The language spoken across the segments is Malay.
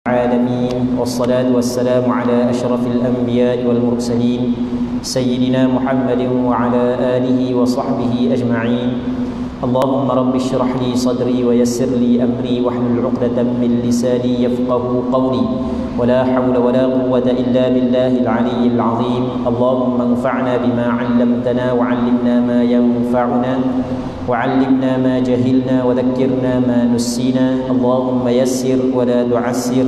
العالمين والصلاة والسلام على أشرف الأنبياء والمرسلين سيدنا محمد وعلى آله وصحبه أجمعين. اللهم رب اشرح لي صدري ويسر لي أمري واحلل عقدة من لساني يفقه قولي ولا حول ولا قوة إلا بالله العلي العظيم. اللهم انفعنا بما علمتنا وعلمنا ما ينفعنا وعلمنا ما جهلنا وذكرنا ما نسينا. اللهم يسر ولا تعسر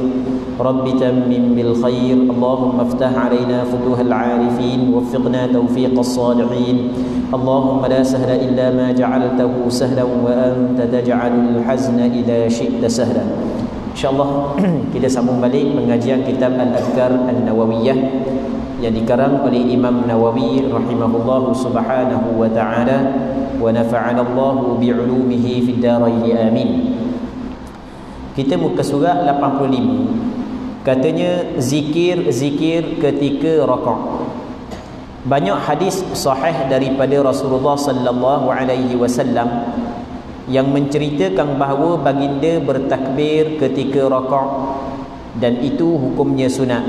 رب تمم بالخير. اللهم افتح علينا فتوح العارفين ووفقنا توفيق الصالحين. اللهم لا سهل إلا ما جعلته سهلا وأنت تجعل الحزن إذا شئت سهلا. InsyaAllah kita sambung balik pengajian kitab Al-Adhkar An-Nawawiyah yang dikarang oleh Imam Nawawi rahimahullahu subhanahu wa ta'ala wa nafa'ana Allahu bi'ulumihi fid darain amin. Kita muka surah 85. Katanya zikir ketika rakaat. Banyak hadis sahih daripada Rasulullah sallallahu alaihi wasallam yang menceritakan bahawa baginda bertakbir ketika rakaat dan itu hukumnya sunat.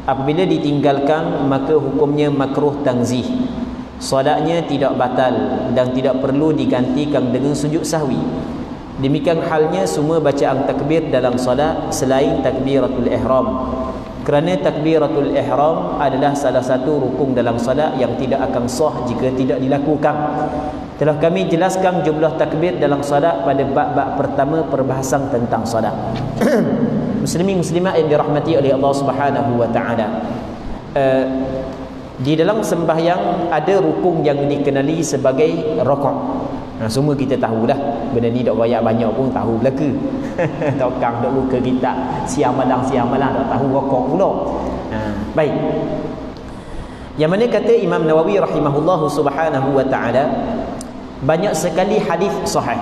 Apabila ditinggalkan maka hukumnya makruh tanzih. Solatnya tidak batal dan tidak perlu digantikan dengan sujud sahwi. Demikian halnya semua bacaan takbir dalam solat selain takbiratul ihram. Kerana takbiratul ihram adalah salah satu rukun dalam solat yang tidak akan sah jika tidak dilakukan. Telah kami jelaskan jumlah takbir dalam solat pada bab-bab pertama perbahasan tentang solat. Muslimin muslimat yang dirahmati oleh Allah Subhanahu wa taala. Di dalam sembahyang ada rukun yang dikenali sebagai rakaat. Semua kita tahulah. Benda ni dak royak banyak pun tahu belaka. Tokang dak buka kitab siang malam dak tahu rakaat pula. Baik. Yang mana kata Imam Nawawi rahimahullahu subhanahu wa taala, banyak sekali hadis sahih.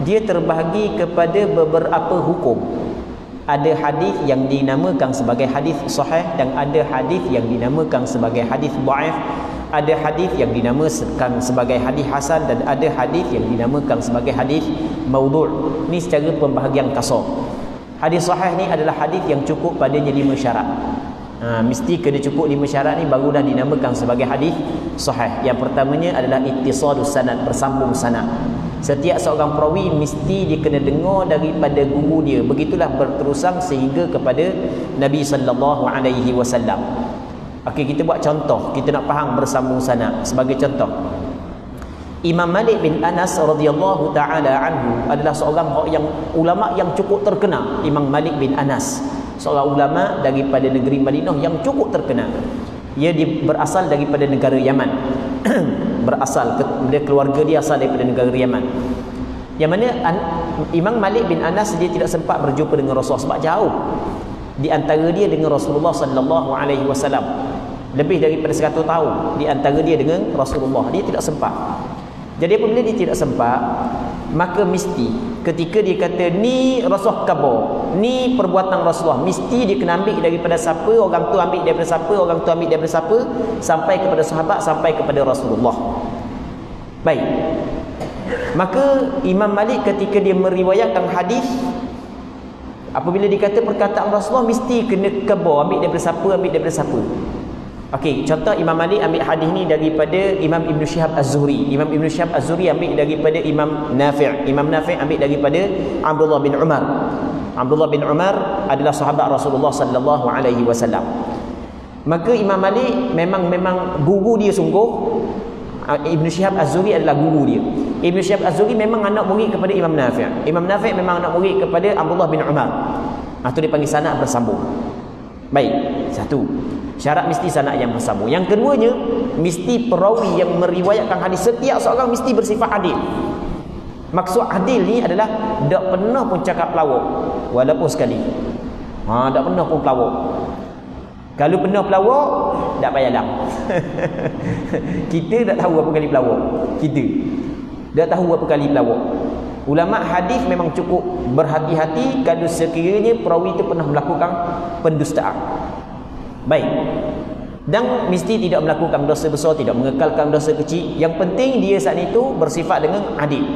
Dia terbahagi kepada beberapa hukum. Ada hadis yang dinamakan sebagai hadis sahih dan ada hadis yang dinamakan sebagai hadis dhaif. Ada hadis yang dinamakan sebagai hadis hasan dan ada hadis yang dinamakan sebagai hadis maudhu'. Ni secara pembahagian kasar. Hadis sahih ni adalah hadis yang cukup padanya 5 syarat. Mesti kena cukup 5 syarat ni barulah dinamakan sebagai hadis sahih. Yang pertamanya adalah ittisalus sanad, bersambung sanad. Setiap seorang perawi mesti dia kena dengar daripada guru dia. Begitulah berterusan sehingga kepada Nabi sallallahu alaihi wasallam. Okey, kita buat contoh. Kita nak faham bersambung sanad. Sebagai contoh, Imam Malik bin Anas radhiyallahu taala anhu adalah seorang ulama yang cukup terkenal. Imam Malik bin Anas, seorang ulama daripada negeri Madinah yang cukup terkenal. Dia berasal daripada negara Yaman. Keluarga dia asal daripada negara Yaman. Yang mana Imam Malik bin Anas dia tidak sempat berjumpa dengan Rasulullah sebab jauh di antara dia dengan Rasulullah sallallahu alaihi wasallam. Lebih daripada 100 tahun di antara dia dengan Rasulullah. Dia tidak sempat. Jadi apabila dia tidak sempat, maka mesti ketika dia kata ni Rasul khabar, ni perbuatan Rasulullah, mesti dia kena ambil daripada siapa, orang tu ambil daripada siapa, orang tu ambil daripada siapa, sampai kepada sahabat, sampai kepada Rasulullah. Baik. Maka Imam Malik ketika dia meriwayatkan hadis, apabila dikata perkataan Rasulullah mesti kena khabar, ambil daripada siapa. Okey, contoh Imam Malik ambil hadis ni daripada Imam Ibn Shihab Az-Zuhri. Imam Ibn Shihab Az-Zuhri ambil daripada Imam Nafi'. Imam Nafi' ambil daripada Abdullah bin Umar. Abdullah bin Umar adalah sahabat Rasulullah sallallahu alaihi wasallam. Maka Imam Malik memang guru dia sungguh. Ibn Shihab Az-Zuhri adalah guru dia. Ibn Shihab Az-Zuhri memang anak murid kepada Imam Nafi'. Imam Nafi' memang anak murid kepada Abdullah bin Umar. Itu dipanggil sanad bersambung. Baik, satu. Syarat mesti sanad yang bersambung. Yang keduanya, mesti perawi yang meriwayatkan hadis, setiap seorang mesti bersifat adil. Maksud adil ni adalah tak pernah pun cakap pelawak walaupun sekali. Tak pernah pun pelawak. Kalau pernah pelawak, tak payah lam. Kita tak tahu apa kali pelawak. Kita tak tahu apa kali pelawak. Ulama hadis memang cukup berhati-hati kalau sekiranya perawi itu pernah melakukan pendustaan. Baik. Dan mesti tidak melakukan dosa besar, tidak mengekalkan dosa kecil. Yang penting dia saat itu bersifat dengan adil.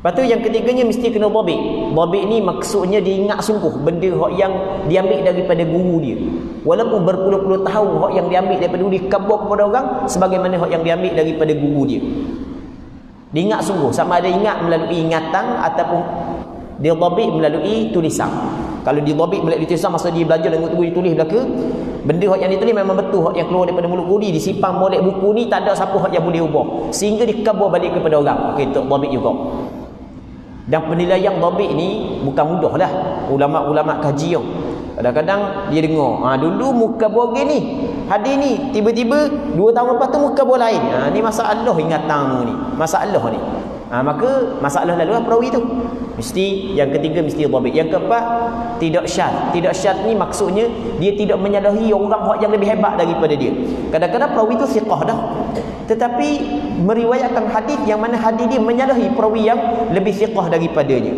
Lepas tu yang ketiganya mesti kena dhabit. Dhabit ni maksudnya diingat sungguh benda hak yang diambil daripada guru dia. Walaupun berpuluh-puluh tahun hak yang diambil daripada guru dia kabur kepada orang sebagaimana hak yang diambil daripada guru dia. Diingat sungguh, sama ada ingat melalui ingatan ataupun dia dhabit melalui tulisan. Kalau dia dhabit melalui tulisan, masa dia belajar dengan guru dia tulis belaka, benda hak yang ditulis memang betul hak yang keluar daripada mulut guru dia, disimpan molek buku ni, tak ada siapa hak yang boleh ubah sehingga dikabur balik kepada orang. Okey, tu dhabit juga. Dan penilaian dhabit ni bukan mudah lah. Ulama-ulama kaji yang kadang-kadang dia dengar, dulu muka bogi ni, hadis ni, tiba-tiba 2 tahun lepas tu muka bola lain. Ni masalah ingatan ni, masalah ni. Maka masalah lalu lah perawi tu. Mesti yang ketiga mesti dhabit. Yang keempat, tidak syadz. Tidak syadz ni maksudnya dia tidak menyalahi orang yang lebih hebat daripada dia. Kadang-kadang perawi tu thiqah dah, tetapi meriwayatkan hadis yang mana hadis dia menyalahi perawi yang lebih thiqah daripadanya.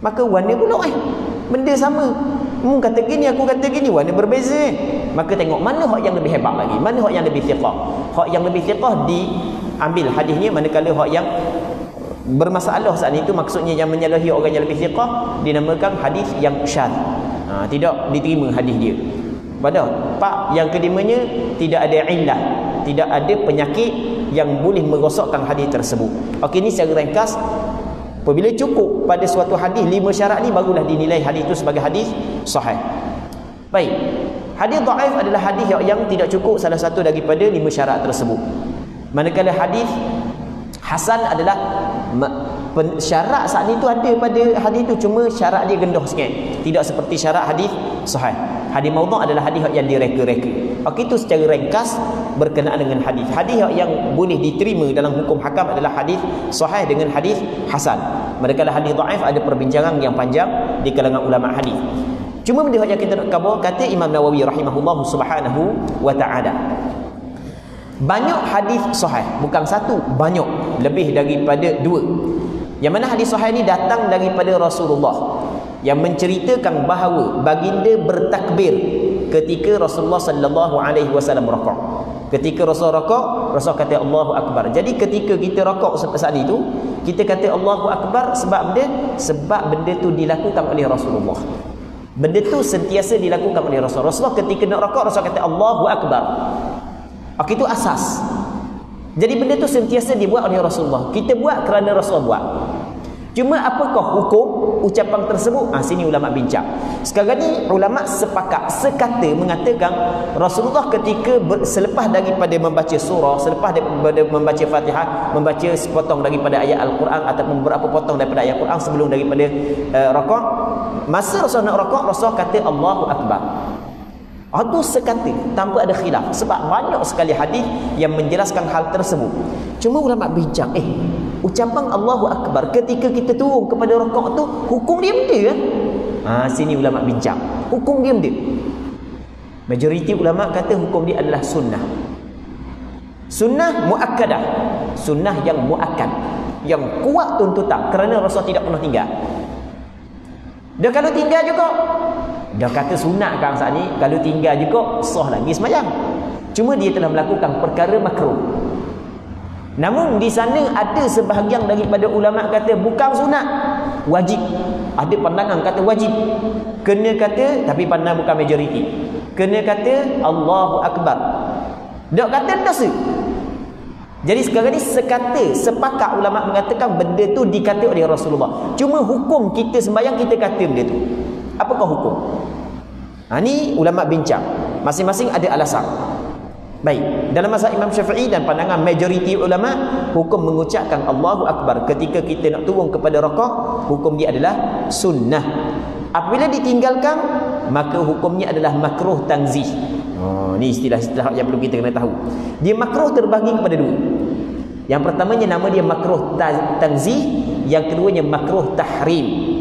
Maka warna pula benda sama. Kata gini, aku kata gini, warna berbeza. Maka tengok mana hak yang lebih hebat lagi, mana hak yang lebih thiqah. Hak yang lebih thiqah diambil hadisnya, manakala hak yang bermasalah saat itu maksudnya yang menyalahi orang yang lebih thiqah dinamakan hadis yang syadz. Tidak diterima hadis dia. Padahal yang kelimanya tidak ada illah, tidak ada penyakit yang boleh merosakkan hadis tersebut. Okey, ni secara ringkas. Apabila cukup pada suatu hadis 5 syarat ni, barulah dinilai hadis itu sebagai hadis sahih. Baik. Hadis dhaif adalah hadis yang tidak cukup salah satu daripada 5 syarat tersebut. Manakala hadis hasan adalah syarat saat itu ada pada hadis itu, cuma syarat dia rendah sikit, tidak seperti syarat hadis sahih. Hadis maudhu' adalah hadis yang direka-reka. Okey, itu secara ringkas berkenaan dengan hadis. Hadis yang boleh diterima dalam hukum hakam adalah hadis sahih dengan hadis hasan. Manakala hadis dhaif ada perbincangan yang panjang di kalangan ulama hadis. Cuma benda yang kita nak khabar, kata Imam Nawawi rahimahullah subhanahu wa ta'ala, banyak hadis sahih, bukan satu, banyak, lebih daripada 2. Yang mana hadis sahih ni datang daripada Rasulullah yang menceritakan bahawa baginda bertakbir ketika Rasulullah sallallahu alaihi wasallam rakaat. Ketika Rasul rakaat, Rasul kata Allahu akbar. Jadi ketika kita rakaat saat itu, kita kata Allahu akbar sebab benda tu dilakukan oleh Rasulullah. Benda tu sentiasa dilakukan oleh Rasul. Rasulullah ketika nak rakaat, Rasul kata Allahu akbar. Okey, itu asas. Jadi benda tu sentiasa dibuat oleh Rasulullah. Kita buat kerana Rasulullah buat. Cuma apakah hukum ucapan tersebut? Sini ulama bincang. Sekarang ni ulama sekata mengatakan Rasulullah ketika selepas daripada membaca surah, selepas daripada membaca Fatihah, membaca sepotong daripada ayat Al-Quran ataupun beberapa potong daripada ayat Al-Quran sebelum daripada rakaat, masa Rasul nak rakaat, Rasul kata Allahu akbar. Itu sekata tanpa ada khilaf, sebab banyak sekali hadis yang menjelaskan hal tersebut. Cuma ulama bincang, ucapan Allahu akbar ketika kita turun kepada rakaat tu hukum dia benda kan? Sini ulama bincang. Hukum dia benda. Majoriti ulama kata hukum dia adalah sunnah. Sunnah muakkadah. Sunnah yang muakkad, yang kuat tuntutan, kerana Rasul tidak pernah tinggal. Dia kalau tinggal juga, dia kata sunat kan saat ni, kalau tinggal juga sah lagi sembahyang. Cuma dia telah melakukan perkara makruh. Namun di sana ada sebahagian daripada ulama kata bukan sunat, wajib. Ada pandangan kata wajib. Kena kata, tapi pandang bukan majoriti, kena kata Allahu akbar. Dia kata dosa. Jadi sekarang ni sepakat ulama mengatakan benda tu dikata oleh Rasulullah. Cuma hukum kita sembahyang, kita kata benda tu. Apakah hukum? Ni ulama bincang. Masing-masing ada alasan. Baik, dalam mazhab Imam Syafi'i dan pandangan majoriti ulama, hukum mengucapkan Allahu akbar ketika kita nak turun kepada rakaat, hukum dia adalah sunnah. Apabila ditinggalkan, maka hukumnya adalah makruh tanzih. Ni istilah-istilah yang perlu kita kena tahu. Dia makruh terbagi kepada 2. Yang pertamanya nama dia makruh tanzih, yang keduanya makruh tahrim.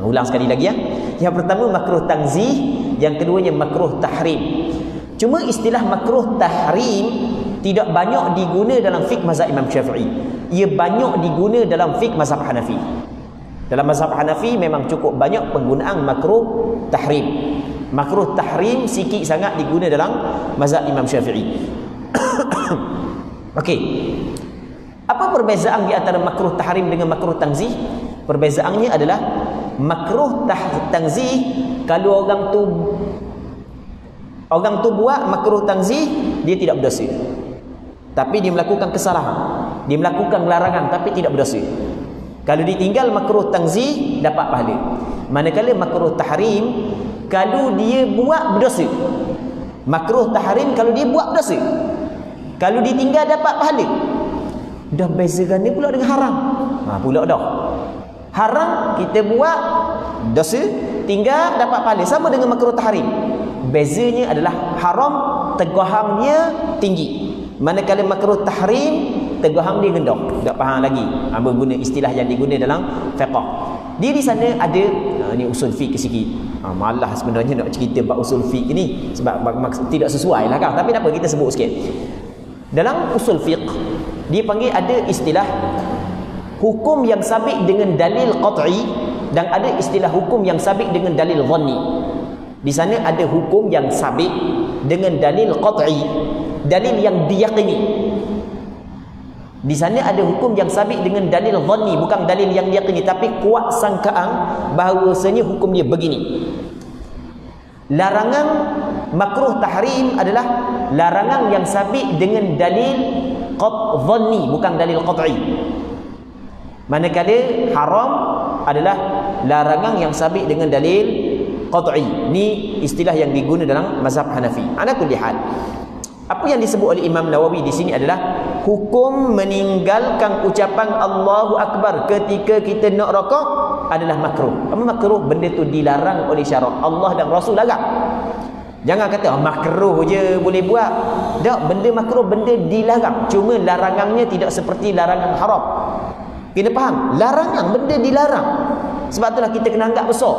Ulang sekali lagi ya. Yang pertama makruh tanzih, yang keduanya makruh tahrim. Cuma istilah makruh tahrim tidak banyak diguna dalam fiqh mazhab Imam Syafi'i. Ia banyak diguna dalam fiqh mazhab Hanafi. Dalam mazhab Hanafi memang cukup banyak penggunaan makruh tahrim. Makruh tahrim sikit sangat diguna dalam mazhab Imam Syafi'i. Okey. Apa perbezaan di antara makruh tahrim dengan makruh tanzih? Perbezaannya adalah makruh tanzih kalau orang tu buat makruh tanzih, dia tidak berdosa. Tapi dia melakukan kesalahan. Dia melakukan larangan tapi tidak berdosa. Kalau ditinggal makruh tanzih, dapat pahala. Manakala makruh tahrim, kalau dia buat berdosa. Makruh tahrim kalau dia buat berdosa. Kalau ditinggal dapat pahala. Dah bezakan dia pula dengan haram. Pula dah. Haram kita buat dosa, tinggal dapat pahala, sama dengan makruh tahrim. Bezanya adalah haram teguhannya tinggi. Manakala makruh tahrim teguhan dia rendah. Tak faham lagi apa guna istilah yang diguna dalam fiqh. Dia di sana ada ni usul fiqh sikit. Malah sebenarnya nak cerita bab usul fiqh ni sebab tidak sesuai lah kan. Tapi tak apa, kita sebut sikit. Dalam usul fiqh dia panggil ada istilah hukum yang sabit dengan dalil qat'i dan ada istilah hukum yang sabit dengan dalil dhanni. Di sana ada hukum yang sabit dengan dalil qat'i, dalil yang diyakini. Di sana ada hukum yang sabit dengan dalil dhanni, bukan dalil yang diyakini, tapi kuat sangkaan bahawasanya hukum dia begini. Larangan makruh tahrim adalah larangan yang sabit dengan dalil dhanni, bukan dalil qat'i. Manakala haram adalah larangan yang sabit dengan dalil qat'i. Ni istilah yang digunakan dalam mazhab Hanafi. Ala kulli hal, apa yang disebut oleh Imam Nawawi di sini adalah hukum meninggalkan ucapan Allahu Akbar ketika kita nak rakaat adalah makruh. Apa makruh? Benda tu dilarang oleh syarak. Allah dan Rasul larang. Jangan kata makruh je boleh buat. Tak, benda makruh benda dilarang. Cuma larangannya tidak seperti larangan haram. Kena faham, larangan benda dilarang. Sebab itulah kita kena anggap besar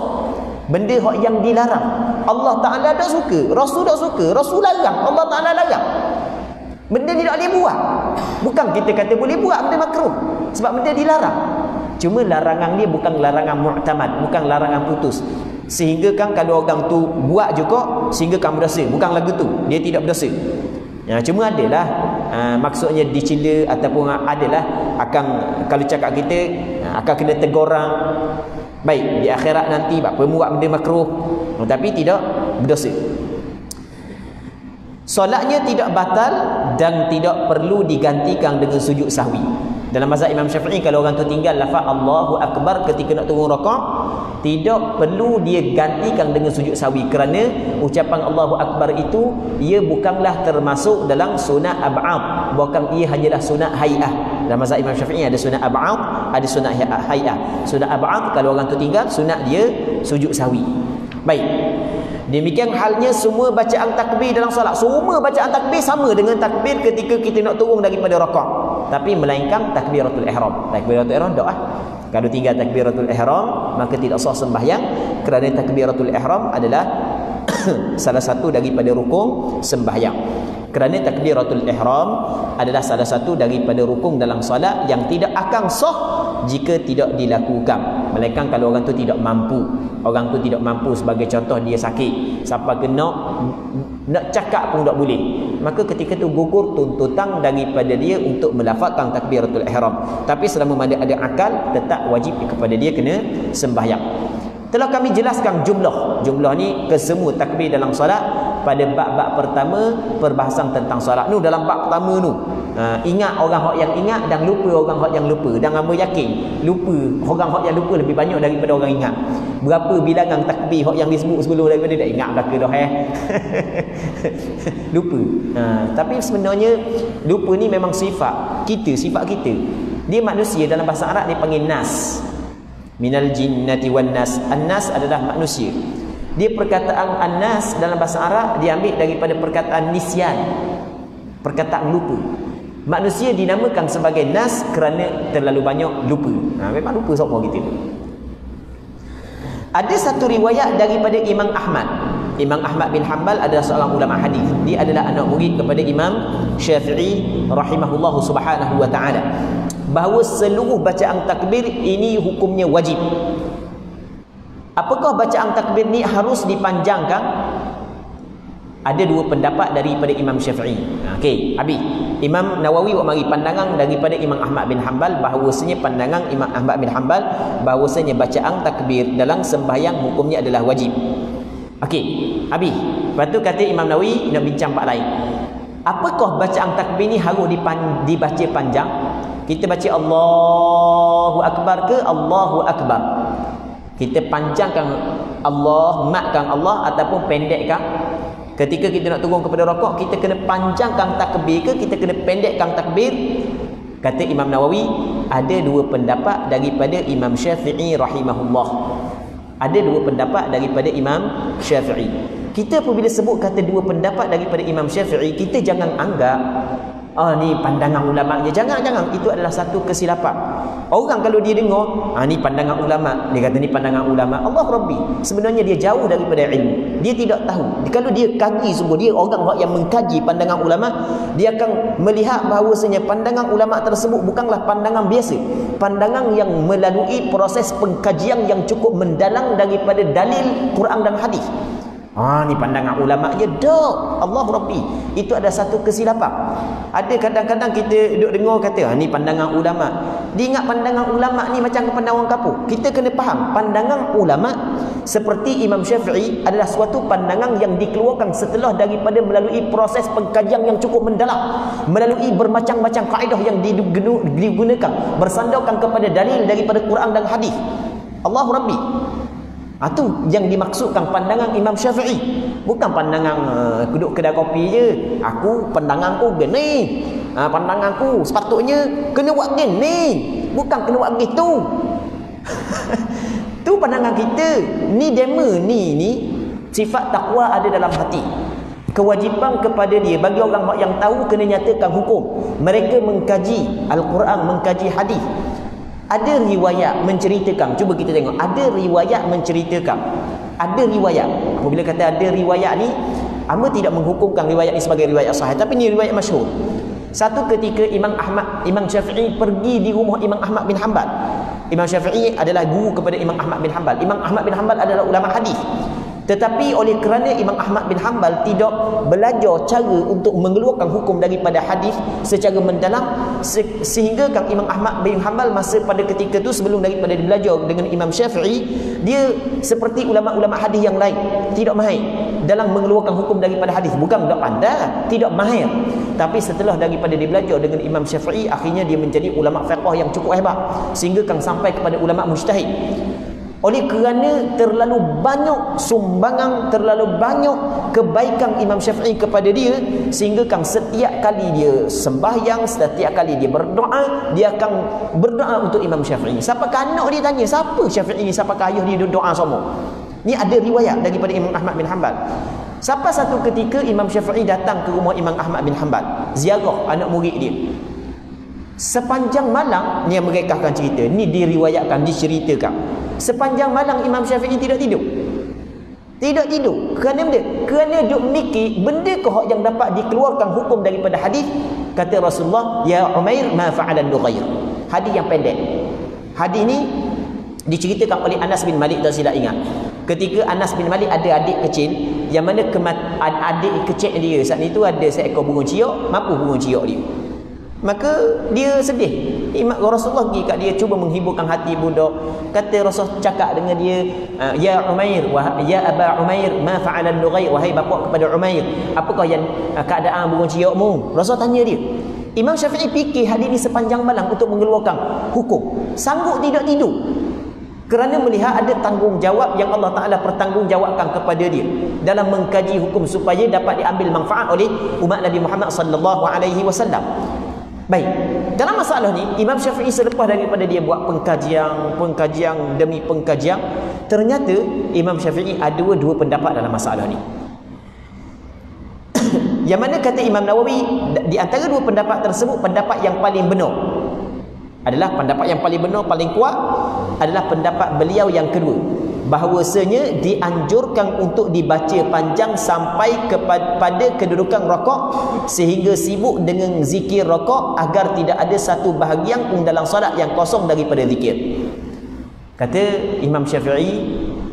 benda yang dilarang. Allah Ta'ala tak suka, Rasul tak suka, Rasul larang, Allah Ta'ala larang. Benda ni tak boleh buat. Bukan kita kata boleh buat benda makruh, sebab benda dilarang. Cuma larangan dia bukan larangan mu'tamad, bukan larangan putus. Sehingga kan kalau orang tu buat juga sehingga kan berdosa, bukan lagu tu dia tidak berdosa. Cuma adalah maksudnya dicela ataupun adalah akan, kalau cakap kita akan kena tegur orang. Baik, di akhirat nanti apa buat benda makruh tapi tidak berdosa. Solatnya tidak batal dan tidak perlu digantikan dengan sujud sahwi. Dalam mazhab Imam Syafi'i, kalau orang tu tinggal lafaz Allahu Akbar ketika nak turun rakaat, tidak perlu dia gantikan dengan sujud sahwi, kerana ucapan Allahu Akbar itu ia bukanlah termasuk dalam sunat ab'ad, bahkan ia hanyalah sunat hay'ah. Dalam mazhab Imam Syafi'i ada sunat ab'ad, ada sunat hay'ah. Sunat ab'ad kalau orang tu tinggal, sunat dia sujud sahwi. Baik, demikian halnya semua bacaan takbir dalam solat. Semua bacaan takbir sama dengan takbir ketika kita nak turun daripada rakaat, tapi melainkan takbiratul ihram. Takbiratul ihram doa. Kalau tinggal takbiratul ihram, maka tidak sah sembahyang, kerana takbiratul ihram adalah salah satu daripada rukun sembahyang. Kerana takbiratul ihram adalah salah satu daripada rukun dalam solat yang tidak akan sah jika tidak dilakukan, melainkan kalau orang tu tidak mampu. Orang tu tidak mampu, sebagai contoh dia sakit, siapa kena nak cakap pun tak boleh, maka ketika tu gugur tuntutan daripada dia untuk melafazkan takbiratul ihram. Tapi selama mana ada akal, tetap wajib kepada dia kena sembahyang. Telah kami jelaskan jumlah ni ke semua takbir dalam solat pada bab-bab pertama perbahasan tentang solat. Nu dalam bab pertama nu, ingat orang yang ingat dan lupa orang yang lupa. Dan hamba yakin lupa orang yang lupa lebih banyak daripada orang ingat. Berapa bilangan takbir yang disebut sebelum daripada tak ingat belaka dah lupa. Tapi sebenarnya lupa ni memang sifat kita. Dia manusia. Dalam bahasa Arab dia panggil nas. Minal jinnati wan nas. An-nas adalah manusia. Dia perkataan an-nas dalam bahasa Arab diambil daripada perkataan nisyan, perkataan lupa. Manusia dinamakan sebagai nas kerana terlalu banyak lupa. Memang lupa semua kita. Ada satu riwayat daripada Imam Ahmad. Imam Ahmad bin Hanbal adalah seorang ulama hadis. Dia adalah anak murid kepada Imam Syafi'i rahimahullahu subhanahu wa ta'ala, bahawa seluruh bacaan takbir ini hukumnya wajib. Apakah bacaan takbir ni harus dipanjangkan? Ada dua pendapat daripada Imam Syafi'i. Okey, habis. Imam Nawawi buat mari pandangan daripada Imam Ahmad bin Hanbal, bahawasanya pandangan Imam Ahmad bin Hanbal bahawasanya bacaan takbir dalam sembahyang hukumnya adalah wajib. Okey, habis. Lepas tu kata Imam Nawawi nak bincang part lain. Apakah bacaan takbir ni harus dibaca panjang? Kita baca Allahu Akbar ke Allahu Akbar? Kita panjangkan Allah, matkan Allah ataupun pendekkan? Ketika kita nak turun kepada rakaat, kita kena panjangkan takbir ke kita kena pendekkan takbir? Kata Imam Nawawi, ada dua pendapat daripada Imam Syafi'i rahimahullah. Ada dua pendapat daripada Imam Syafi'i. Kita apabila sebut kata dua pendapat daripada Imam Syafi'i, kita jangan anggap ni pandangan ulama je. Jangan. Itu adalah satu kesilapan. Orang kalau dia dengar, ni pandangan ulama, dia kata ni pandangan ulama. Allah Rabbi, sebenarnya dia jauh daripada ilmu. Dia tidak tahu. Kalau dia kaji sungguh, dia orang yang mengkaji pandangan ulama, dia akan melihat bahawasanya pandangan ulama tersebut bukanlah pandangan biasa. Pandangan yang melalui proses pengkajian yang cukup mendalam daripada dalil Quran dan hadis. Ni pandangan ulama je. Dok, Allah Rabbi, itu ada satu kesilapan. Ada kadang-kadang kita duduk dengar kata ni pandangan ulama. Dia ingat pandangan ulama ni macam pandangan kapur. Kita kena faham, pandangan ulama seperti Imam Syafi'i adalah suatu pandangan yang dikeluarkan setelah daripada melalui proses pengkajian yang cukup mendalam, melalui bermacam-macam kaedah yang digunakan, bersandarkan kepada dalil daripada Quran dan hadis. Allah Rabbi, itu yang dimaksudkan pandangan Imam Syafi'i. Bukan pandangan duduk kedai kopi je. Pandanganku gini. Pandanganku sepatutnya kena buat gini. Bukan kena buat gitu. Tu pandangan kita. Ni dema ni sifat takwa ada dalam hati. Kewajipan kepada dia bagi orang yang tahu kena nyatakan hukum. Mereka mengkaji Al-Quran, mengkaji hadis. Ada riwayat menceritakan, cuba kita tengok, ada riwayat menceritakan, ada riwayat. Apabila kata ada riwayat ni, Amba tidak menghukumkan riwayat ni sebagai riwayat sahih, tapi ni riwayat masyhur. Satu ketika Imam Syafi'i pergi di rumah Imam Ahmad bin Hanbal. Imam Syafi'i adalah guru kepada Imam Ahmad bin Hanbal. Imam Ahmad bin Hanbal adalah ulama hadis. Tetapi oleh kerana Imam Ahmad bin Hanbal tidak belajar cara untuk mengeluarkan hukum daripada hadis secara mendalam, sehingga kan Imam Ahmad bin Hanbal masa pada ketika itu sebelum daripada dia belajar dengan Imam Syafi'i, dia seperti ulama-ulama hadis yang lain, tidak mahir dalam mengeluarkan hukum daripada hadis. Bukan tidak pandai, tidak mahir, tapi setelah daripada dia belajar dengan Imam Syafi'i, akhirnya dia menjadi ulama fiqh yang cukup hebat, sehingga kan sampai kepada ulama mujtahid. Oleh kerana terlalu banyak sumbangan, terlalu banyak kebaikan Imam Syafi'i kepada dia, sehingga kan setiap kali dia sembahyang, setiap kali dia berdoa, dia akan berdoa untuk Imam Syafi'i. Siapakah anak dia tanya, siapa Syafi'i ni, siapakah ayah dia doa semua. Ni ada riwayat daripada Imam Ahmad bin Hanbal. Sampai satu ketika Imam Syafi'i datang ke rumah Imam Ahmad bin Hanbal, ziarah anak murid dia. Sepanjang malam, ni yang mereka akan cerita, ni diriwayatkan, diceritakan, sepanjang malam Imam Syafi'i tidak tidur. Tidak tidur. Kerana benda? Kerana duk mikir benda kah yang dapat dikeluarkan hukum daripada hadis. Kata Rasulullah, ya Umair, ma fa'alan Nughair. Hadis yang pendek. Hadis ni diceritakan oleh Anas bin Malik, tak silap ingat. Ketika Anas bin Malik ada adik kecil, yang mana adik kecil dia saat itu ada seekor burung ciok, mampu burung ciok dia. Maka dia sedih. Rasulullah pergi kat dia, cuba menghiburkan hati budak. Kata Rasul cakap dengan dia, ya Umair, ya Aba Umair, ma fa'alan Nughair. Wahai bapa kepada Umair, apakah yang keadaan burung ciokmu? Rasul tanya dia. Imam Syafi'i fikir hadis ini sepanjang malam untuk mengeluarkan hukum. Sanggup tidak tidur, kerana melihat ada tanggungjawab yang Allah Ta'ala pertanggungjawabkan kepada dia dalam mengkaji hukum supaya dapat diambil manfaat oleh umat Nabi Muhammad sallallahu alaihi wasallam. Baik, dalam masalah ni Imam Syafi'i selepas daripada dia buat pengkajian demi pengkajian, ternyata Imam Syafi'i ada dua pendapat dalam masalah ni. Yang mana kata Imam Nawawi, di antara dua pendapat tersebut, pendapat yang paling benar adalah pendapat yang paling benar, paling kuat adalah pendapat beliau yang kedua, bahawasanya dianjurkan untuk dibaca panjang sampai kepada kedudukan rakaat, sehingga sibuk dengan zikir rakaat agar tidak ada satu bahagian pun dalam solat yang kosong daripada zikir. Kata Imam Syafi'i,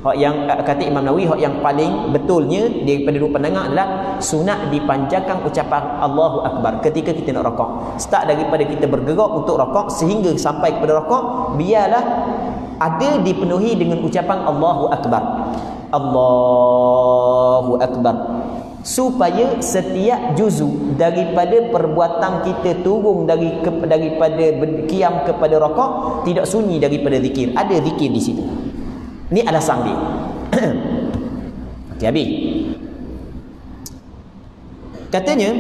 Hak yang kata Imam Nawawi, hak yang paling betulnya daripada dua pandangan adalah sunat dipanjangkan ucapan Allahu Akbar ketika kita nak rakaat. Start daripada kita bergerak untuk rakaat sehingga sampai kepada rakaat, biarlah ada dipenuhi dengan ucapan Allahu Akbar. Allahu Akbar. Supaya setiap juzu daripada perbuatan kita turun daripada kiam kepada rakaat tidak sunyi daripada zikir. Ada zikir di situ. Ni alasan dia. Okey, habis. Katanya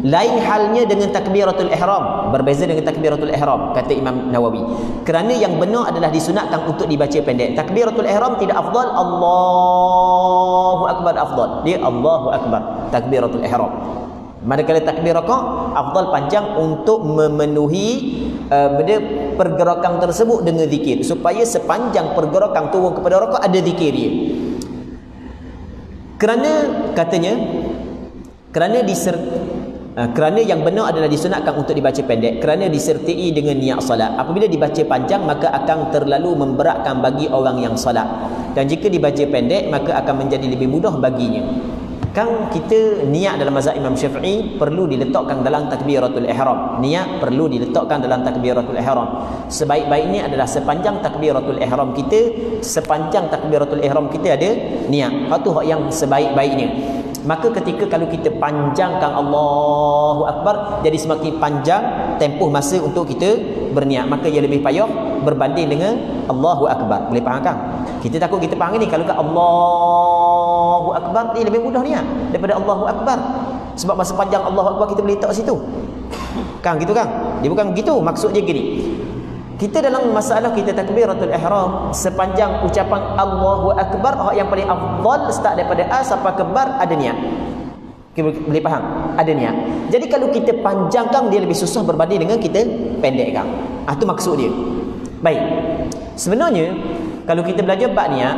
lain halnya dengan takbiratul ihram, berbeza dengan takbiratul ihram, kata Imam Nawawi. Kerana yang benar adalah disunatkan untuk dibaca pendek. Takbiratul ihram tidak afdal, Allahu Akbar afdal. Dia Allahu Akbar, takbiratul ihram. Manakala takbir rakaat afdal panjang untuk memenuhi pergerakan tersebut dengan zikir, supaya sepanjang pergerakan turun kepada rakaat ada zikir dia. Kerana yang benar adalah disunatkan untuk dibaca pendek, kerana disertai dengan niat solat. Apabila dibaca panjang maka akan terlalu memberatkan bagi orang yang solat, dan jika dibaca pendek maka akan menjadi lebih mudah baginya. Kan kita niat dalam mazhab Imam Syafi'i perlu diletakkan dalam takbiratul ihram. Niat perlu diletakkan dalam takbiratul ihram. Sebaik-baiknya adalah sepanjang takbiratul ihram kita ada niat. Itu hak yang sebaik-baiknya. Maka ketika kalau kita panjangkan Allahu Akbar, jadi semakin panjang tempoh masa untuk kita berniat, maka ia lebih payah berbanding dengan Allahu Akbar. Boleh faham kan? Kita takut kita faham ni, kalau kat Allahu Akbar ni lebih mudah niat daripada Allahu Akbar. Sebab masa panjang Allahu Akbar kita boleh letak situ. Kan gitu kan? Dia bukan begitu, maksud dia gini. Kita dalam masalah kita takbiratul ihram, sepanjang ucapan Allahu Akbar, hak yang paling afdal start daripada A sampai ke bar ada niat. Boleh faham? Ada niat. Jadi kalau kita panjangkan dia lebih susah berbanding dengan kita pendekkan. Itu maksud dia. Baik. Sebenarnya kalau kita belajar bab niat,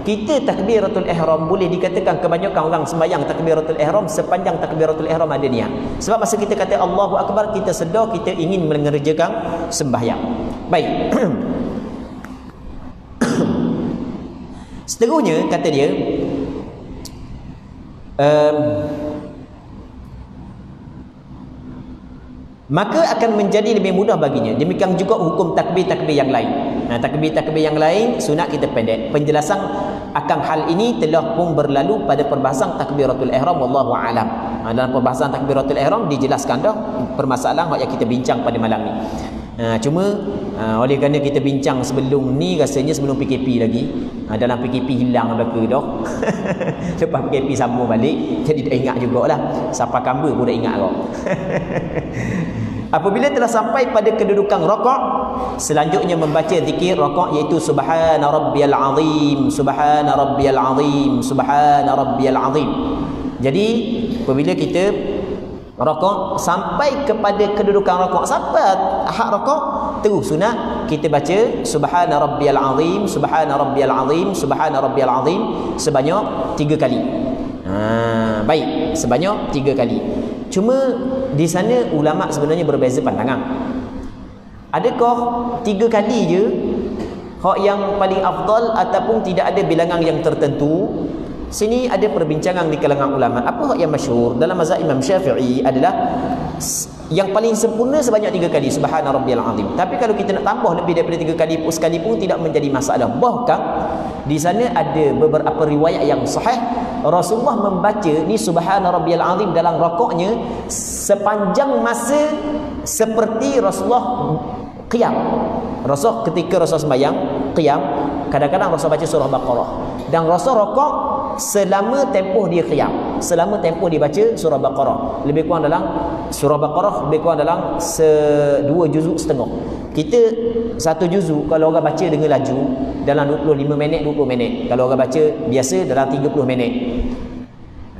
kita takbiratul ihram boleh dikatakan kebanyakan orang sembahyang takbiratul ihram sepanjang takbiratul ihram ada niat. Sebab masa kita kata Allahu Akbar, kita sedar kita ingin mengerjakan sembahyang. Baik. Seterusnya kata dia, maka akan menjadi lebih mudah baginya. Demikian juga hukum takbir-takbir yang lain. Takbir-takbir yang lain sunat kita pendek. Penjelasan akan hal ini telah pun berlalu pada perbahasan takbiratul ihram, wallahu alam. Dalam perbahasan takbiratul ihram dijelaskan dah permasalahan yang kita bincang pada malam ni. Cuma oleh kerana kita bincang sebelum ni, rasanya sebelum PKP lagi, dalam PKP hilang belaka dah. Lepas PKP sambung balik, jadi tak ingat jugalah. Siapa kamba pun dah ingat kau. Apabila telah sampai pada kedudukan rakaat, selanjutnya membaca zikir rakaat, iaitu subhana rabbiyal azim, subhana rabbiyal azim, subhana rabbiyal azim. Jadi apabila kita rakaat sampai kepada kedudukan rakaat, sampai hak rakaat, terus sunat kita baca subhana rabbiyal azim, subhana rabbiyal azim, subhana rabbiyal azim sebanyak 3 kali. Baik, sebanyak 3 kali. Cuma di sana ulama sebenarnya berbeza pandangan. Adakah 3 kali je hak yang paling afdal ataupun tidak ada bilangan yang tertentu? Sini ada perbincangan di kalangan ulama. Apa hak yang masyhur dalam mazhab Imam Syafi'i adalah yang paling sempurna sebanyak 3 kali subhana rabbiyal azim. Tapi kalau kita nak tambah lebih daripada 3 kali sekalipun tidak menjadi masalah. Bahkan di sana ada beberapa riwayat yang sahih, Rasulullah membaca ni subhana rabbiyal azim dalam rakaatnya sepanjang masa seperti Rasulullah qiyam. Rasul ketika Rasul sembahyang qiyam, kadang-kadang Rasul baca surah Baqarah, dan Rasul rakaat selama tempoh dia qiyam, selama tempoh dia baca surah Baqarah, lebih kurang dalam surah Baqarah lebih kurang dalam 2 juzuk setengah. Kita 1 juzuk kalau orang baca dengan laju dalam 25 minit 20 minit, kalau orang baca biasa dalam 30 minit,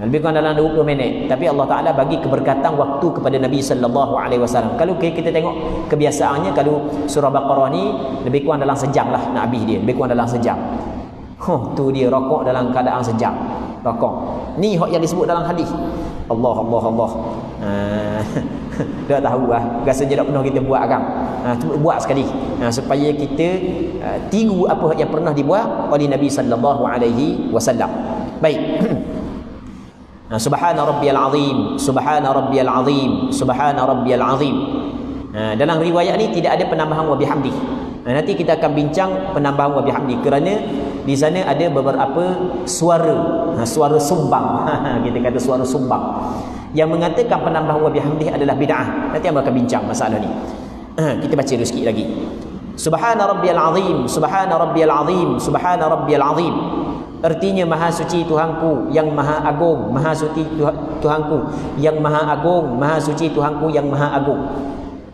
lebih kurang dalam 20 minit. Tapi Allah Ta'ala bagi keberkatan waktu kepada Nabi sallallahu alaihi wasallam. Kalau kita tengok kebiasaannya, kalau surah Baqarah ni lebih kurang dalam sejam lah nak habis dia, lebih kurang dalam sejam. Tu dia rakaat dalam keadaan sejam. Rakaat ni hak yang disebut dalam hadis. Allah. Dah tahu lah, rasanya tak pernah kita buat kan. Cuba buat sekali supaya kita tiru apa yang pernah dibuat oleh Nabi sallallahu alaihi wasallam. Baik. Subhana rabbiyal azim, subhana rabbiyal azim, subhana rabbiyal azim. Dalam riwayat ni tidak ada penambahan wa bihamdi. Nanti kita akan bincang penambahan wa bihamdi kerana di sana ada beberapa suara, suara sumbang. Kita kata suara sumbang yang mengatakan penambahan wa bihamdi adalah bid'ah. Nanti abang akan bincang masalah ni. Kita baca dulu sikit lagi. Subhana rabbiyal azim, subhana rabbiyal azim, subhana rabbiyal azim. Artinya maha suci Tuhanku yang maha agung, maha suci Tuhanku yang maha agung, maha suci Tuhanku yang maha agung.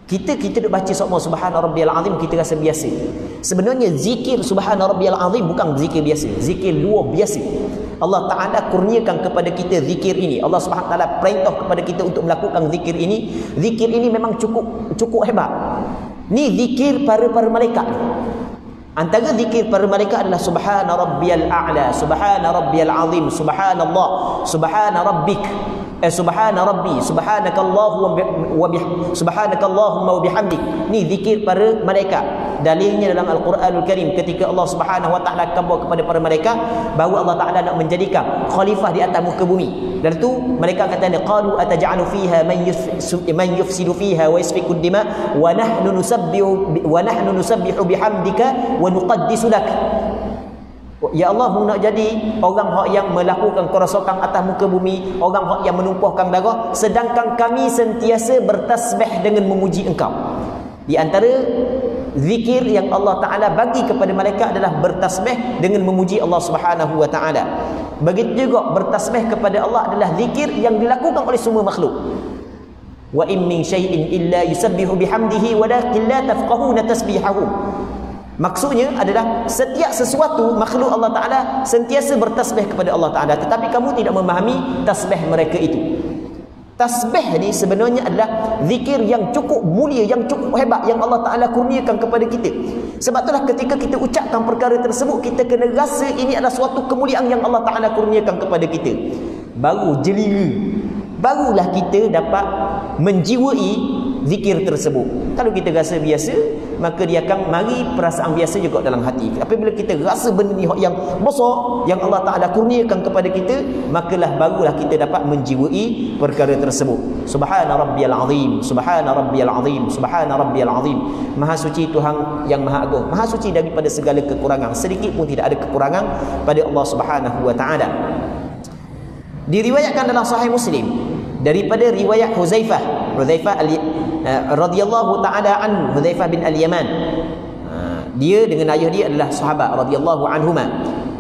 Kita duk baca semua subhana rabbiyal azim, kita rasa biasa. Sebenarnya zikir subhana rabbiyal azim bukan zikir biasa, zikir luar biasa. Allah Taala kurniakan kepada kita zikir ini. Allah Subhanahu Taala perintah kepada kita untuk melakukan zikir ini. Zikir ini memang cukup hebat. Ni zikir para malaikat. Antara zikir para malaikat adalah subhana rabbiyal a'la, subhana rabbiyal azim, subhanallah, subhana rabbik, subhana rabbi, subhanakallahumma wa bihamdik. Ni zikir para malaikat. Dalilnya dalam Al-Quranul Karim ketika Allah Subhanahu wa taala khabar kepada para malaikat bahawa Allah Taala nak menjadikan khalifah di atas muka bumi. Dan tu mereka kata qalu ataj'alu fiha man yufsidu fiha wa yasfiku ad-dima wa nahnu nusabbihu bihamdika wa nuqaddisu lak. Ya Allah, mu nak jadi orang yang melakukan kerosakan atas muka bumi, orang yang menumpahkan darah, sedangkan kami sentiasa bertasbih dengan memuji Engkau. Di antara zikir yang Allah Ta'ala bagi kepada malaikat adalah bertasbih dengan memuji Allah Subhanahu wa Ta'ala. Begitu juga bertasbih kepada Allah adalah zikir yang dilakukan oleh semua makhluk. Wa in min syai'in illa yusabbihu bihamdihi walakin la tafqahuna tasbihahum. Maksudnya adalah setiap sesuatu makhluk Allah Ta'ala sentiasa bertasbih kepada Allah Ta'ala, tetapi kamu tidak memahami tasbih mereka itu. Tasbih ni sebenarnya adalah zikir yang cukup mulia, yang cukup hebat, yang Allah Ta'ala kurniakan kepada kita. Sebab itulah ketika kita ucapkan perkara tersebut, kita kena rasa ini adalah suatu kemuliaan yang Allah Ta'ala kurniakan kepada kita. Baru jelira, barulah kita dapat menjiwai zikir tersebut. Kalau kita rasa biasa, maka dia akan mari perasaan biasa juga dalam hati. Apabila kita rasa benda ni yang besar, yang Allah Ta'ala kurniakan kepada kita, makalah barulah kita dapat menjiwai perkara tersebut. Subhana rabbiyal azim, subhana rabbiyal azim, subhana rabbiyal azim. Maha suci Tuhan yang maha agung, maha suci daripada segala kekurangan. Sedikit pun tidak ada kekurangan pada Allah Subhanahu wa Ta'ala. Diriwayatkan dalam Sahih Muslim daripada riwayat Huzaifah radhiyallahu taala anhu, Huzaifah bin Al-Yaman. Dia dengan ayah dia adalah sahabat radhiyallahu anhuma.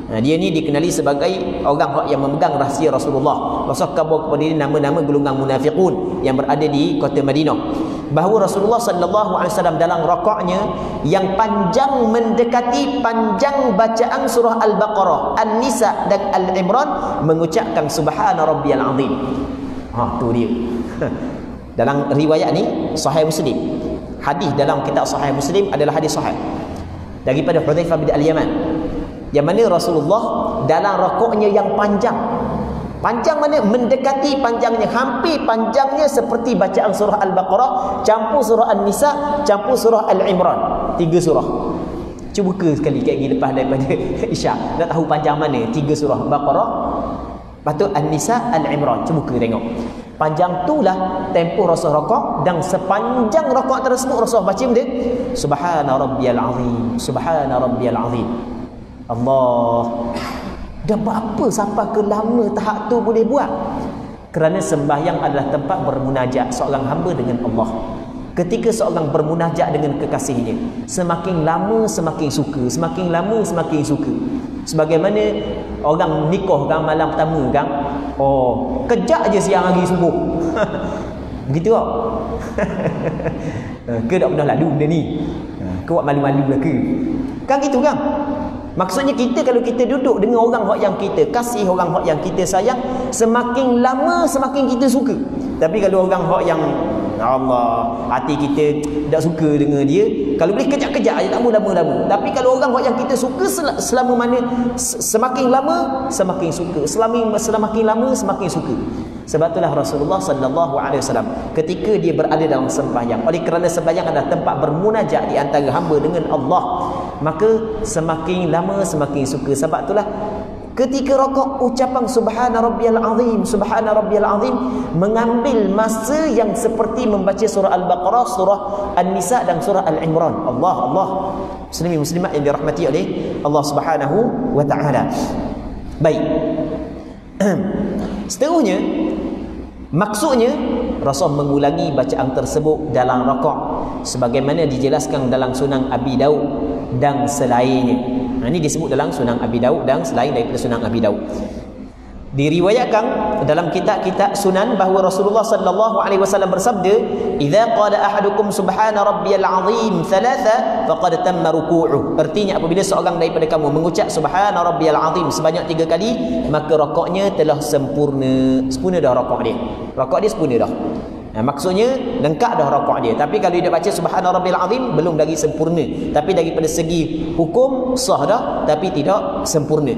Dia ni dikenali sebagai orang yang memegang rahsia Rasulullah. Rasul khabar kepada dia nama-nama golongan munafiqun yang berada di kota Madinah, bahawa Rasulullah sallallahu alaihi wasallam dalam rakaatnya yang panjang mendekati panjang bacaan surah Al-Baqarah, An-Nisa dan Al-Imran mengucapkan subhana rabbiyal azim. Tu dia. Dalam riwayat ni Sahih Muslim. Hadis dalam kitab Sahih Muslim adalah hadis sahih daripada Huzaifah bin Al-Yaman, yang mana Rasulullah dalam rakaatnya yang panjang mana mendekati panjangnya, hampir panjangnya seperti bacaan surah Al-Baqarah campur surah An-Nisa campur surah Al-Imran, 3 surah. Cuba buka sekali kat gini lepas daripada Isyak, nak tahu panjang mana 3 surah Baqarah, lepas tu An-Nisa, Al-Imran. Cuba buka tengok panjang itulah tempoh Rasul rakaat, dan sepanjang rakaat tersebut Rasul baca benda subhana rabbiyal azim, subhana rabbiyal azim. Allah, dah berapa sampai ke lama tahap tu boleh buat? Kerana sembahyang adalah tempat bermunajat seorang hamba dengan Allah. Ketika seorang bermunajat dengan kekasihnya, semakin lama semakin suka, semakin lama semakin suka. Sebagaimana orang nikah kan, malam pertama kan, kejap je siang hari subuh. Begitu tak? Ke tak pernah lalu benda ni? Ke buat malu-malu lah ke? Kan gitu kan? Maksudnya kita kalau kita duduk dengan orang yang kita kasih, orang yang kita sayang, semakin lama semakin kita suka. Tapi kalau orang yang Allah, hati kita tak suka dengan dia, kalau boleh kejap-kejap aja, tak mau lama-lama. Tapi kalau orang yang kita suka, selama mana semakin lama semakin suka, semakin lama semakin suka. Sebab itulah Rasulullah sallallahu alaihi wasallam ketika dia berada dalam sembahyang, oleh kerana sembahyang adalah tempat bermunajat di antara hamba dengan Allah, maka semakin lama semakin suka. Sebab itulah ketika rakaat ucapan subhana rabbiyal azim, subhana rabbiyal azim mengambil masa yang seperti membaca surah Al-Baqarah, surah An-Nisa dan surah Al-Imran. Allah muslimin muslimat yang dirahmati oleh Allah Subhanahu wa taala. Baik. Seterusnya, maksudnya Rasul mengulangi bacaan tersebut dalam rakaat sebagaimana dijelaskan dalam Sunan Abi Daud dan selainnya. Ini disebut dalam Sunan Abi Daud dan selain daripada Sunan Abi Daud. Diriwayatkan dalam kitab-kitab Sunan bahawa Rasulullah sallallahu alaihi wasallam bersabda, "Idza qala ahadukum subhana rabbiyal azim thalatha faqad tamma ruku'uh." Artinya apabila seorang daripada kamu mengucap subhana rabbiyal azim sebanyak 3 kali, maka rakaatnya telah sempurna. Sempurna dah rakaat dia. Rakaat dia sempurna dah. Maksudnya lengkap dah rakaat dia. Tapi kalau dia baca subhana rabbiyal azim belum lagi sempurna. Tapi daripada segi hukum sah dah, tapi tidak sempurna.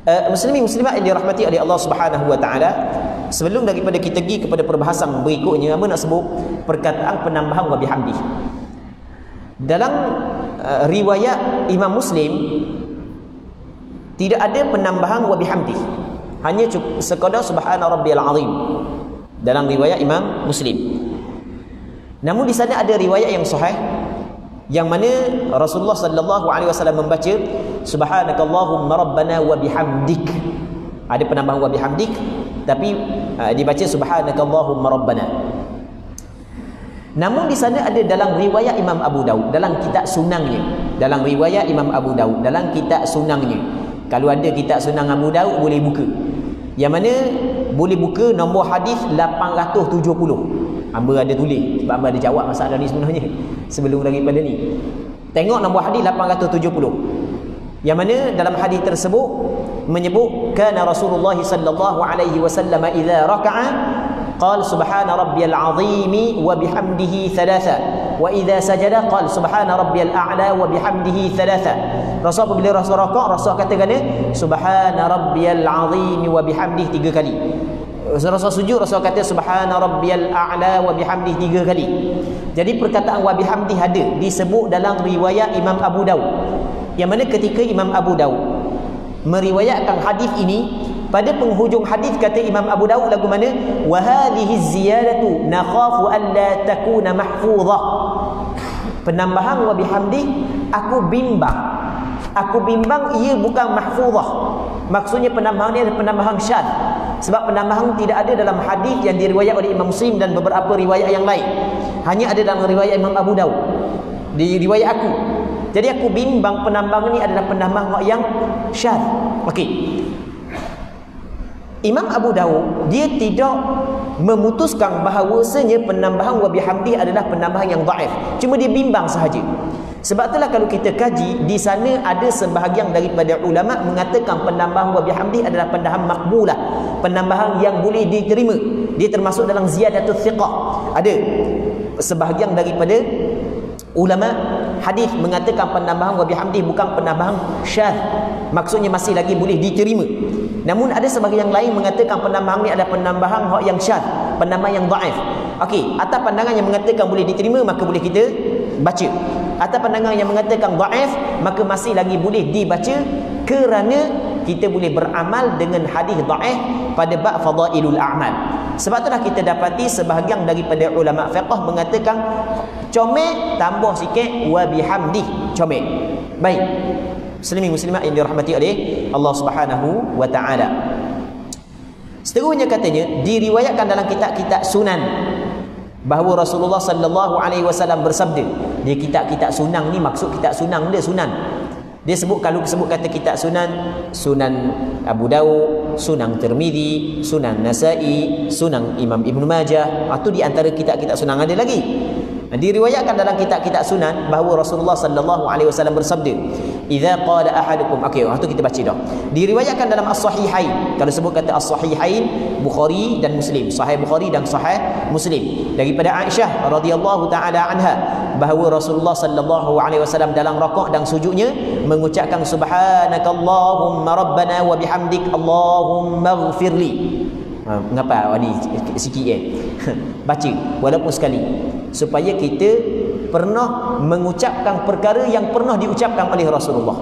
Muslimin muslimat yang dirahmati oleh Allah Subhanahu wa taala, sebelum daripada kita pergi kepada perbahasan berikutnya, apa nak sebut perkataan penambahan wa bihamdi. Dalam riwayat Imam Muslim tidak ada penambahan wa bihamdi, hanya sekadar subhana rabbiyal azim dalam riwayat Imam Muslim. Namun di sana ada riwayat yang sahih yang mana Rasulullah sallallahu alaihi wasallam membaca subhanakallahumma rabbana wa bihamdik. Ada penambahan wa bihamdik, tapi dibaca subhanakallahumma rabbana. Namun di sana ada dalam riwayat Imam Abu Daud dalam kitab sunannya, dalam riwayat Imam Abu Daud dalam kitab sunannya. Kalau ada kitab Sunan Abu Daud boleh buka. Yang mana boleh buka nombor hadis 870. Hamba ada tulis sebab hamba ada jawab masalah ni sebenarnya sebelum daripada ni. Tengok nombor hadis 870. Yang mana dalam hadis tersebut menyebut kana Rasulullah sallallahu alaihi wasallam idza raka'a qala subhana rabbiyal azim wa bihamdihi thalatha wa idza sajada qala subhana rabbiyal a'la wa bihamdihi thalatha. Rasul apabila Rasul rakaat, Rasul katakan subhana rabbiyal azim wa bihamdihi 3 kali. Rasul sujud, Rasul kata subhana rabbiyal a'la wa bihamdihi 3 kali. Jadi perkataan wa bihamdihi ada disebut dalam riwayat Imam Abu Daud. Yang mana ketika Imam Abu Daud meriwayatkan hadis ini, pada penghujung hadis kata Imam Abu Daud lagu mana, wa hadhihi ziyadatu nakhafu an la takuna mahfuzah. Penambahan wa bihamdihi aku bimbang ia bukan mahfuzah. Maksudnya penambahan ni adalah penambahan syadz. Sebab penambahan tidak ada dalam hadis yang diriwayat oleh Imam Muslim dan beberapa riwayat yang lain. Hanya ada dalam riwayat Imam Abu Daud. Di riwayat aku. Jadi aku bimbang penambahan ni adalah penambahan yang syadz. Okey. Imam Abu Daud dia tidak memutuskan bahawasanya penambahan wa bihamdi adalah penambahan yang dhaif. Cuma dia bimbang sahaja. Sebab itulah kalau kita kaji di sana ada sebahagian daripada ulama mengatakan penambahan wa bihamdi adalah penambahan makbulah, penambahan yang boleh diterima. Dia termasuk dalam ziyadatul thiqah. Ada sebahagian daripada ulama hadis mengatakan penambahan wa bihamdi bukan penambahan syadz, maksudnya masih lagi boleh diterima. Namun ada sebahagian yang lain mengatakan penambahan ni adalah penambahan yang syadz, penambahan yang dhaif. Okey, atas pandangan yang mengatakan boleh diterima maka boleh kita baca. Atas pandangan yang mengatakan dhaif maka masih lagi boleh dibaca kerana kita boleh beramal dengan hadis dhaif pada bab fadailul a'mal. Sebab itulah kita dapati sebahagian daripada ulama fiqh mengatakan comel tambah sikit wa bihamdi, comel. Baik. Muslimin muslimat yang dirahmati oleh Allah Subhanahu wa taala. Seterusnya katanya diriwayatkan dalam kitab-kitab sunan bahawa Rasulullah sallallahu alaihi wasallam bersabda. Dia kitab-kitab sunan ni maksud kitab sunan dia sunan. Dia sebut, kalau sebut kata kitab sunan, Sunan Abu Daud, Sunan Tirmizi, Sunan Nasa'i, Sunan Imam Ibn Majah, itu di antara kitab-kitab sunan ada lagi. Diriwayatkan dalam kitab-kitab sunan bahawa Rasulullah sallallahu alaihi wasallam bersabda, idza qala ahadukum. Okey, waktu kita baca dah. Diriwayatkan dalam as-sahihain. Kalau sebut kata as-sahihain, Bukhari dan Muslim, Sahih Bukhari dan Sahih Muslim, daripada Aisyah radhiyallahu taala anha bahawa Rasulullah sallallahu alaihi wasallam dalam rakaat dan sujudnya mengucapkan subhanakallahumma rabbana wa bihamdik allahumma ighfirli. Mengapa ni sikit baca walaupun sekali, supaya kita pernah mengucapkan perkara yang pernah diucapkan oleh Rasulullah.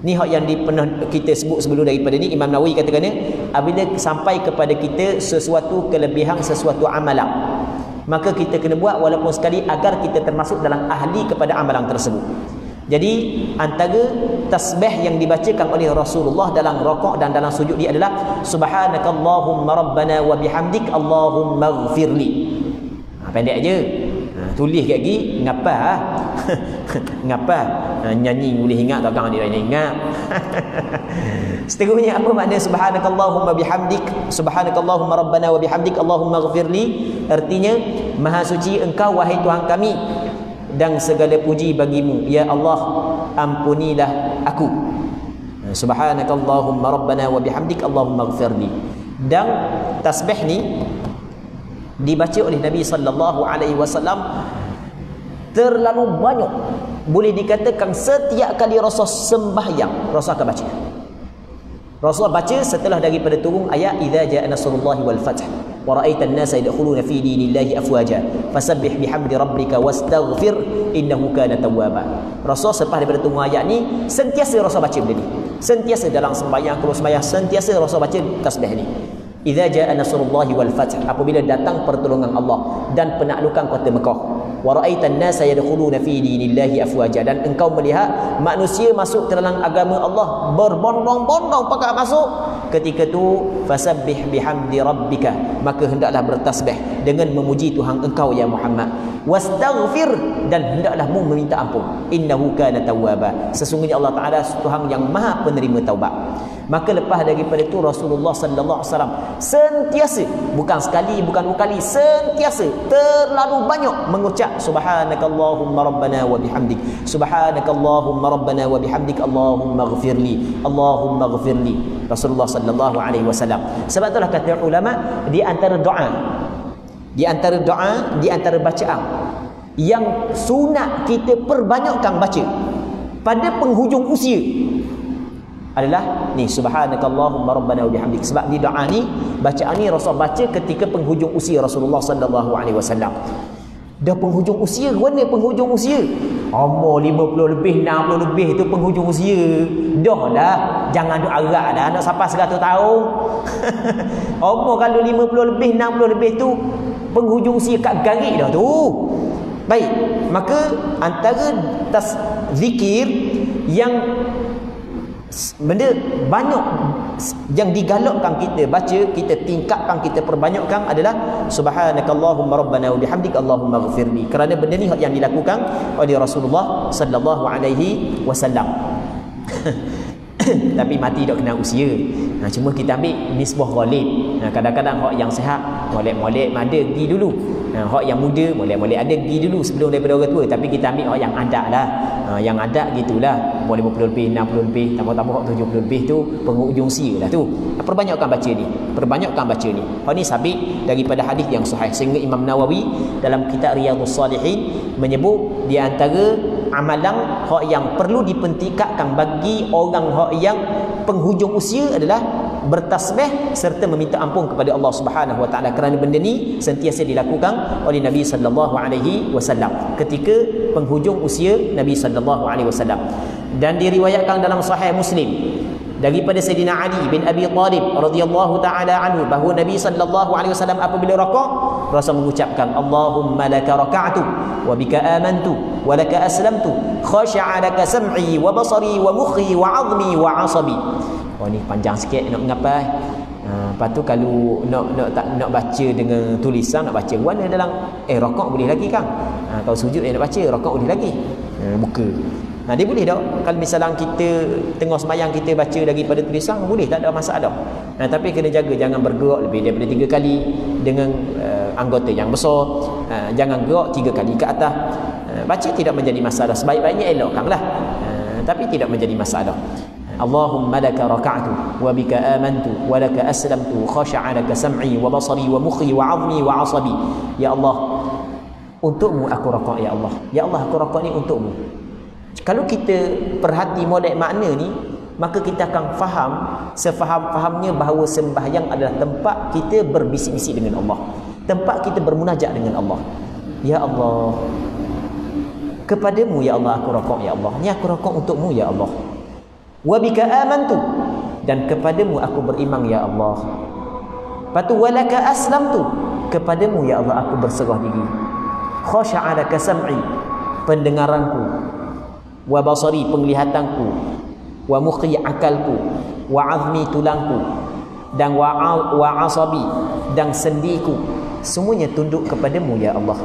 Ni hak yang pernah kita sebut sebelum daripada ni. Imam Nawawi katakan apabila sampai kepada kita sesuatu kelebihan, sesuatu amalan, maka kita kena buat walaupun sekali agar kita termasuk dalam ahli kepada amalan tersebut. Jadi antara tasbih yang dibacakan oleh Rasulullah dalam rakaat dan dalam sujud dia adalah subhanakallahumma rabbana wa bihamdik allahumma ighfirli. Pendek aje. Tulis kat lagi ngapa ngapa nyanyi boleh ingat tak kan dia ingat. Seterusnya apa makna subhanakallahumma bihamdik, subhanakallahumma rabbana wa bihamdik allahumma ighfirli? Artinya maha suci engkau wahai Tuhan kami dan segala puji bagimu ya Allah, ampunilah aku. Subhanakallahumma rabbana wa bihamdik allahumma ighfirli. Dan tasbih ni dibaca oleh Nabi sallallahu alaihi wasallam terlalu banyak. Boleh dikatakan setiap kali Rasul sembahyang, Rasul akan baca. Rasul baca setelah daripada turun ayat idza jaa nasrullahi wal fath wa ra'aitan nasa yadkhuluna fi dinillahi afwaja fasabbih bihamdi rabbika wastaghfir innahu kana tawwaba. Rasul selepas daripada turun ayat ni sentiasa Rasul baca benda ni. Sentiasa dalam sembahyang, keluar sembahyang, sentiasa Rasul baca tasbih ni. Idza jaa nasrullahi wal fath, apabila datang pertolongan Allah dan penaklukan kota Mekah. Wa ra'aitan nasa yadkhuluna fi dinillahi afwaja, dan engkau melihat manusia masuk ke dalam agama Allah berbondong-bondong pakat masuk. Ketika tu fasabbih bihamdi rabbika, maka hendaklah bertasbih dengan memuji Tuhan engkau ya Muhammad. Wastaghfir, dan hendaklah mu meminta ampun. Innahu kana tawwaba, sesungguhnya Allah Taala Tuhan yang Maha penerima taubat. Maka lepas daripada itu Rasulullah sallallahu alaihi wasallam sentiasa, bukan sekali bukan dua kali, sentiasa terlalu banyak mengucap subhanakallahumma rabbana wa bihamdik, subhanakallahumma rabbana wa bihamdik allahumma ighfirli, allahumma ighfirli. Rasulullah sallallahu alaihi wasallam. Sebab itulah kata ulama, di antara doa, di antara bacaan yang sunat kita perbanyakkan baca pada penghujung usia adalah ni subhanakallahumma rabbana wa bihamdik. Sebab di doa ni, bacaan ni Rasul baca ketika penghujung usia Rasulullah sallallahu alaihi wasallam. Dah penghujung usia, mana penghujung usia? Umur 50 lebih, 60 lebih tu penghujung usia. Dah lah, jangan duk arak dah nak sampai 100 tahun. Umur kalau 50 lebih, 60 lebih tu penghujung usia kat garik dah tu. Baik, maka antara zikir yang benda banyak yang digalakkan kita baca, kita tingkatkan, kita perbanyakkan adalah subhanakallahumma rabbana wa bihamdik allahumma ighfirli. Kerana benda ni yang dilakukan oleh Rasulullah sallallahu alaihi wasallam. Tapi mati tak kena usia. Cuma kita ambil nisbah ghalib. Kadang-kadang hak yang sihat molek-molek ada pergi dulu. Hak yang muda molek-molek ada pergi dulu sebelum daripada orang tua. Tapi kita ambil hak yang ada lah. Yang ada gitulah. Umur 50 lebih, 60 lebih, tambah-tambah hak 70 lebih tu penghujung usia lah tu. Perbanyakkan baca ni. Perbanyakkan baca ni. Hak ni sabit daripada hadis yang sahih. Sehingga Imam Nawawi dalam kitab Riyadhus Salihin menyebut di antara amalan hak yang perlu dipentingkan bagi orang hak yang penghujung usia adalah bertasbih serta meminta ampun kepada Allah Subhanahu wa taala. Kerana benda ni sentiasa dilakukan oleh Nabi sallallahu alaihi wasallam ketika penghujung usia Nabi sallallahu alaihi wasallam. Dan diriwayatkan dalam Sahih Muslim daripada Sayyidina Ali bin Abi Talib radhiyallahu taala anhu bahawa Nabi sallallahu alaihi wasallam apabila rakaat Rasul mengucapkan Allahumma laka raka'tu wa bika amantu wa laka aslamtu khasha'a laka sam'i wa basari wa mukhi wa 'azmi wa 'asabi. Oh ni panjang sikit nak ngapa. Lepas tu kalau nak baca dengan tulisan, nak baca warna dalam rakaat boleh lagi kan. Kalau sujud nak baca rakaat boleh lagi. Buka. Dia boleh tak? Kalau misalnya kita tengah sembahyang kita baca daripada tulisan boleh, tak ada masalah. Tapi kena jaga jangan bergerak lebih daripada 3 kali dengan anggota yang besar. Jangan gerak 3 kali ke atas. Baca tidak menjadi masalah. Sebaik-baiknya elokkanlah. Tapi tidak menjadi masalah. Allahumma laka raka'tu wa bika amantu wa laka aslamtu khasha'a laka sam'i wa basari wa mukhi wa 'azmi wa 'asabi. Ya Allah, untukmu aku rakaat ya Allah. Ya Allah, aku rakaat ni untukmu. Kalau kita perhati molek makna ni, maka kita akan faham sefaham-fahamnya bahawa sembahyang adalah tempat kita berbisik-bisik dengan Allah, tempat kita bermunajat dengan Allah. Ya Allah, kepadamu ya Allah aku rakaat ya Allah. Ni aku rakaat untukmu ya Allah. Wa bika amantu, dan kepadamu aku beriman ya Allah. Lepas tu walaka aslamtu, kepadamu ya Allah aku berserah diri. Khasha'a laka sam'i, pendengaranku, wa basari, penglihatanku, wa mukhi, akalku, wa azmi, tulangku, dan wa asabi, dan sendiku, semuanya tunduk kepadamu ya Allah.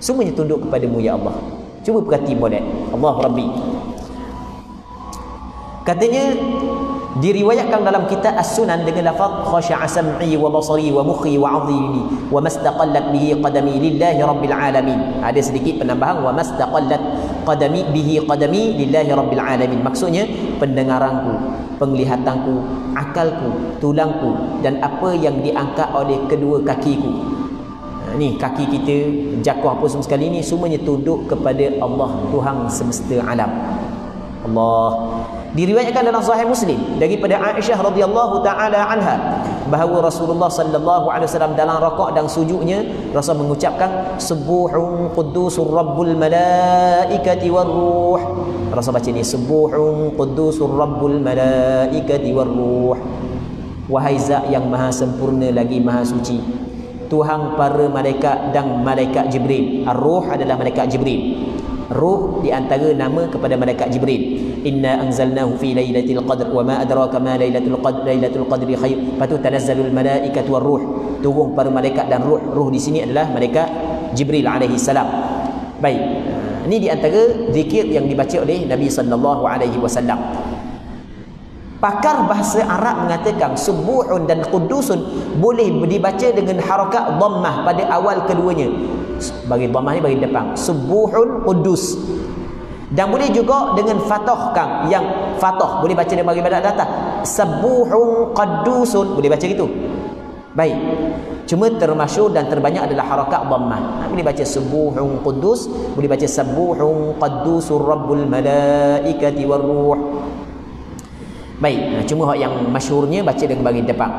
Semuanya tunduk kepadamu ya Allah. Cuba perhati boleh. Allah Rabbi. Katanya diriwayatkan dalam kitab As-Sunan dengan lafaz khasha'a sam'i wa basari wa mukhi wa 'azimi wa mastaqallat bihi qadami lillahi rabbil alamin. Ada sedikit penambahan wa mastaqallat qadami bihi qadami lillahi rabbil alamin. Maksudnya pendengaranku, penglihatanku, akalku, tulangku, dan apa yang diangkat oleh kedua kakiku. Ni kaki kita, jakuh apa semua sekali ni semuanya tunduk kepada Allah, Tuhan semesta alam. Allah. Diriwayatkan dalam Sahih Muslim daripada Aisyah radhiyallahu taala anha bahawa Rasulullah sallallahu alaihi wasallam dalam rakaat dan sujudnya Rasul mengucapkan subuhun quddusur rabbul malaikati warruh. Rasul baca ni subuhun quddusur rabbul malaikati warruh. Wahai zat yang maha sempurna lagi maha suci, Tuhan para malaikat dan malaikat Jibril. Ar-Ruh adalah malaikat Jibril. Ruh di antara nama kepada malaikat Jibril. Inna anzalnahu fi lailatul qadr wa ma adraka ma lailatul qadr, lailatul qadri khair. Patu tanazzalul malaikatu war ruh, turun para malaikat dan ruh. Ruh di sini adalah malaikat Jibril alaihi salam. Baik. Ini di antara zikir yang dibaca oleh Nabi sallallahu alaihi wasallam. Pakar bahasa Arab mengatakan subuhun dan qudusun boleh dibaca dengan harakat dhammah pada awal keduanya. Bagi dhammah ni bagi depan. Subuhun qudus. Dan boleh juga dengan fathah Kang, yang fathah boleh baca dia bagi badan atas. Subuhun qudusun boleh baca gitu. Baik. Cuma termasyhur dan terbanyak adalah harakat dhammah. Boleh baca subuhun qudus, boleh baca subuhun qudusur rabbul malaikati warruh. Baik, cuma yang masyhurnya baca dengan bagi depan.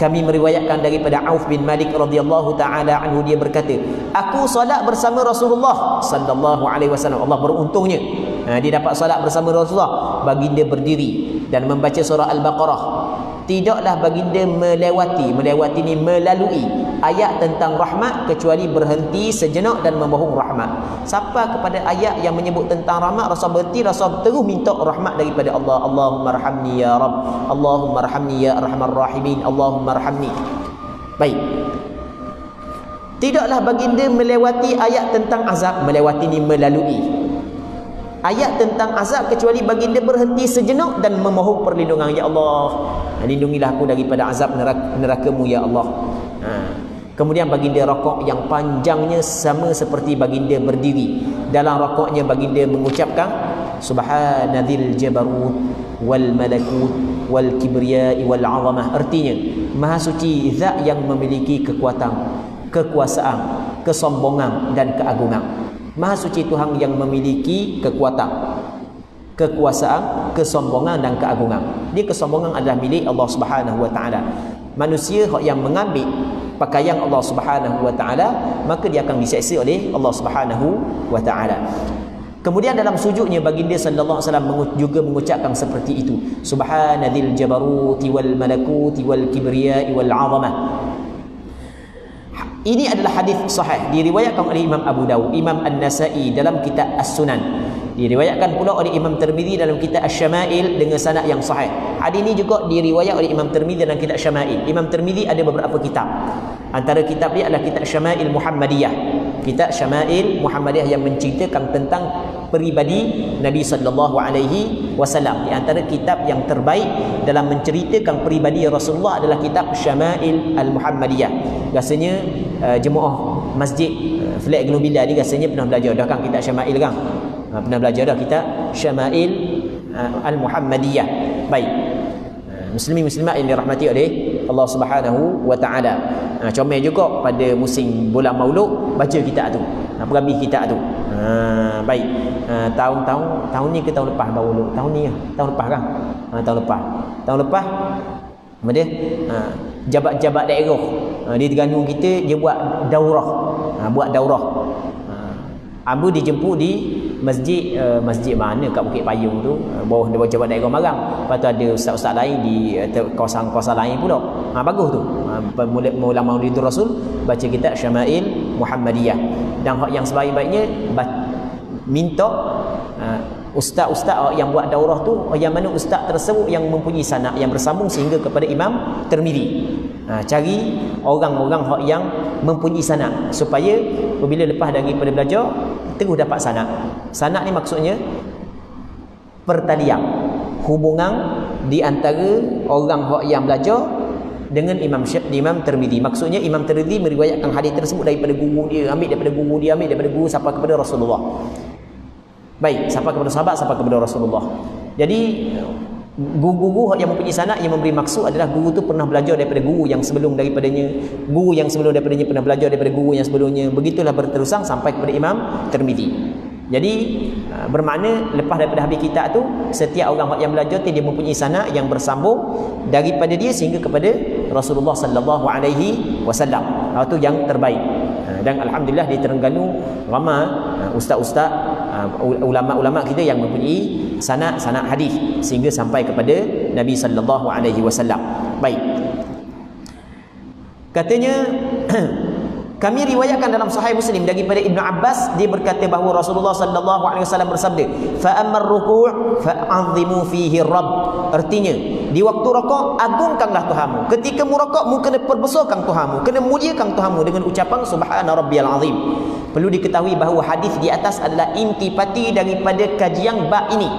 Kami meriwayatkan daripada Auf bin Malik radhiyallahu taala anhu, dia berkata, aku solat bersama Rasulullah sallallahu alaihi wasallam. Allah beruntungnya dia dapat solat bersama Rasulullah. Baginda berdiri dan membaca surah Al-Baqarah. Tidaklah baginda melewati ni melalui ayat tentang rahmat kecuali berhenti sejenak dan memohon rahmat. Siapa kepada ayat yang menyebut tentang rahmat, Rasul berhenti, Rasul terus minta rahmat daripada Allah. Allahumma arhamni ya Rabb, Allahumma arhamni ya arhamar rahimin, Allahumma arhamni. Baik. Tidaklah baginda melewati ayat tentang azab, melewati ni melalui ayat tentang azab kecuali baginda berhenti sejenak dan memohon perlindungan. Ya Allah, lindungilah aku daripada azab neraka-Mu ya Allah. Kemudian baginda rakaat yang panjangnya sama seperti baginda berdiri. Dalam rakaatnya baginda mengucapkan subhanadzil jabarut wal malakut wal kibriyai wal azamah. Artinya maha suci zat yang memiliki kekuatan, kekuasaan, kesombongan dan keagungan. Maha suci Tuhan yang memiliki kekuatan, kekuasaan, kesombongan dan keagungan. Dia kesombongan adalah milik Allah Subhanahu wa taala. Manusia yang mengambil pakaian Allah Subhanahu wa taala, maka dia akan diseksa oleh Allah Subhanahu wa taala. Kemudian dalam sujudnya baginda sallallahu alaihi wasallam juga mengucapkan seperti itu. Subhanadzil jabaruti wal malakuti wal kibriyai wal 'azamah. Ini adalah hadis sahih, diriwayatkan oleh Imam Abu Dawud, Imam An-Nasa'i dalam kitab As-Sunan. Diriwayatkan pula oleh Imam Tirmizi dalam kitab Asy-Syama'il dengan sanad yang sahih. Hadis ini juga diriwayat oleh Imam Tirmizi dalam kitab Syama'il. Imam Tirmizi ada beberapa kitab. Antara kitab dia adalah kitab Syama'il Muhammadiyah. Kitab Syama'il Muhammadiyah yang menceritakan tentang peribadi Nabi sallallahu alaihi wasallam. Di antara kitab yang terbaik dalam menceritakan peribadi Rasulullah adalah kitab Syama'il Al-Muhammadiyah. Rasanya jemaah masjid Flag Nobila ni rasanya pernah belajar dah kan kitab Syama'il kan? Pernah belajar dah kita Syama'il Al-Muhammadiyah. Baik. Muslimin muslimat yang dirahmati oleh Allah Subhanahu wa taala. Comel juga pada musim bulan Maulud baca kitab tu. Berhabis kitab tu. Baik. Tahun ni ke tahun lepas baru tahun ni tahun lepas kan? Tahun lepas kemudian jabat-jabat daerah di Terengganu kita dia buat daurah. Abu dijemput di masjid mana kat Bukit Payung tu, bawah jabat daerah Marang. Lepas tu ada ustaz-ustaz lain di kawasan-kawasan lain pula. Bagus tu. Mula Maulidur Rasul baca kitab Syama'il Muhammadiyah. Dan hak yang sebaik-baiknya minta ustaz-ustaz yang buat daurah tu, yang mana ustaz tersebut yang mempunyai sanad yang bersambung sehingga kepada Imam Tirmizi. Cari orang-orang hak yang mempunyai sanad supaya apabila lepas daripada belajar terus dapat sanad. Sanad ni maksudnya pertalian, hubungan di antara orang hak yang belajar dengan Imam Tirmizi. Maksudnya Imam Tirmizi meriwayatkan hadis tersebut daripada guru dia, ambil daripada guru sampai kepada Rasulullah. Baik, sampai kepada sahabat, sampai kepada Rasulullah. Jadi guru-guru yang mempunyai sanad yang memberi maksud adalah guru tu pernah belajar daripada guru yang sebelum daripadanya, guru yang sebelum daripadanya pernah belajar daripada guru yang sebelumnya. Begitulah berterusan sampai kepada Imam Tirmizi. Jadi bermakna lepas daripada habis kitab tu, setiap orang yang belajar dia mempunyai sanad yang bersambung daripada dia sehingga kepada Rasulullah sallallahu alaihi wasallam. Itu yang terbaik. Dan alhamdulillah di Terengganu ramai ustaz-ustaz, ulama-ulama kita yang mempunyai sanad hadis sehingga sampai kepada Nabi sallallahu alaihi wasallam. Baik. Katanya kami riwayatkan dalam Sahih Muslim daripada Ibnu Abbas, dia berkata bahawa Rasulullah sallallahu alaihi wasallam bersabda, "Fa ammar ruku' fa'azimu fihi Rabb." Artinya, di waktu rakaat agungkanlah Tuhanmu. Ketika muraka'ah mu kena perbesarkan Tuhanmu, kena muliakan Tuhanmu dengan ucapan subhana rabbiyal azim. Perlu diketahui bahawa hadis di atas adalah intipati daripada kajian bab ini,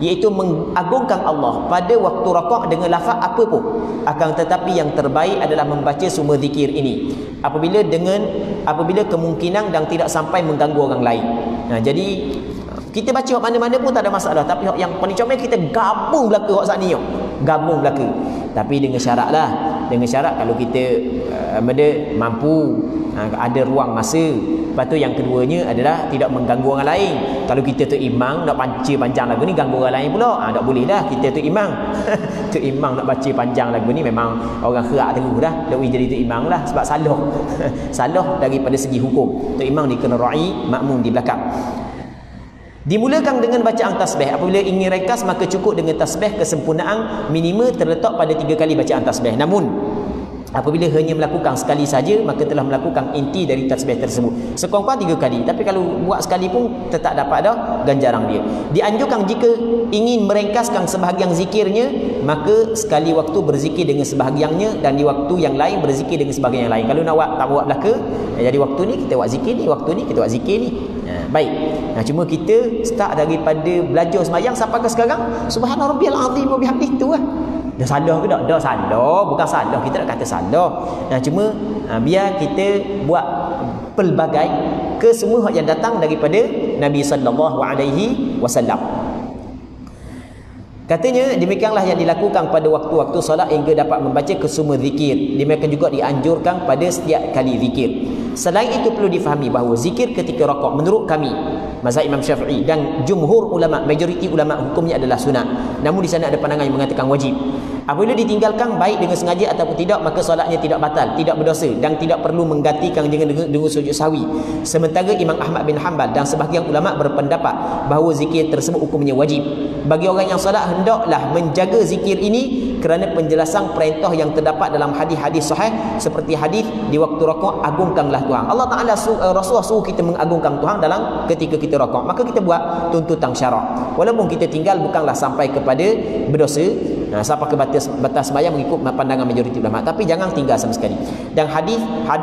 iaitu mengagungkan Allah pada waktu rakaat dengan lafaz apa pun. Akan tetapi yang terbaik adalah membaca semua zikir ini apabila kemungkinan dan tidak sampai mengganggu orang lain. Jadi kita baca mana-mana pun tak ada masalah, tapi yang paling comel kita gabung belaka hak sat ni, gabung belaka. Tapi dengan syarat lah, dengan syarat kalau kita mampu, ada ruang masa. Lepas tu yang keduanya adalah tidak mengganggu orang lain. Kalau kita tu imam nak baca panjang lagu ni, ganggu orang lain pula, tak boleh dah. Kita tu imam tu imam nak baca panjang lagu ni, memang orang kerak terus dah, tak boleh jadi tu imam lah, sebab salah salah daripada segi hukum. Tu imam dia kena ra'i, makmum di belakang. Dimulakan dengan bacaan tasbih. Apabila ingin ringkas maka cukup dengan tasbih. Kesempurnaan minimal terletak pada 3 kali bacaan tasbih. Namun apabila hanya melakukan sekali saja, maka telah melakukan inti dari tasbih tersebut. Sekurang-kurang 3 kali. Tapi kalau buat sekali pun tetap dapat dah ganjaran dia. Dianjurkan jika ingin meringkaskan sebahagian zikirnya, maka sekali waktu berzikir dengan sebahagiannya, dan di waktu yang lain berzikir dengan sebahagian yang lain. Kalau nak buat tak buat belaka, jadi waktu ni kita buat zikir ni, waktu ni kita buat zikir ni. Baik. Cuma kita start daripada belajar sembahyang sampai ke sekarang subhana rabbiyal azim wa bihamdihi tu lah. Dah salah ke tak? Dah salah, bukan salah, kita nak kata salah. Cuma biar kita buat pelbagai ke semua yang datang daripada Nabi sallallahu alaihi wasallam. Katanya demikianlah yang dilakukan pada waktu-waktu solat hingga dapat membaca kesemua zikir. Demikian juga dianjurkan pada setiap kali zikir. Selain itu perlu difahami bahawa zikir ketika rakaat menurut kami mazhab Imam Syafi'i dan jumhur ulama, majoriti ulama, hukumnya adalah sunat. Namun di sana ada pandangan yang mengatakan wajib. Apabila ditinggalkan baik dengan sengaja ataupun tidak, maka solatnya tidak batal, tidak berdosa dan tidak perlu menggantikan dengan sujud sahwi. Sementara Imam Ahmad bin Hanbal dan sebahagian ulama berpendapat bahawa zikir tersebut hukumnya wajib. Bagi orang yang solat hendaklah menjaga zikir ini kerana penjelasan perintah yang terdapat dalam hadis-hadis sahih seperti hadis di waktu rakaat agungkanlah Tuhan. Allah Taala Rasulullah suruh kita mengagungkan Tuhan dalam ketika kita rakaat. Maka kita buat tuntutan syarak. Walaupun kita tinggal bukanlah sampai kepada berdosa, sampai ke batas sembahyang mengikut pandangan majoriti ulama, tapi jangan tinggal sama sekali. Dan hadis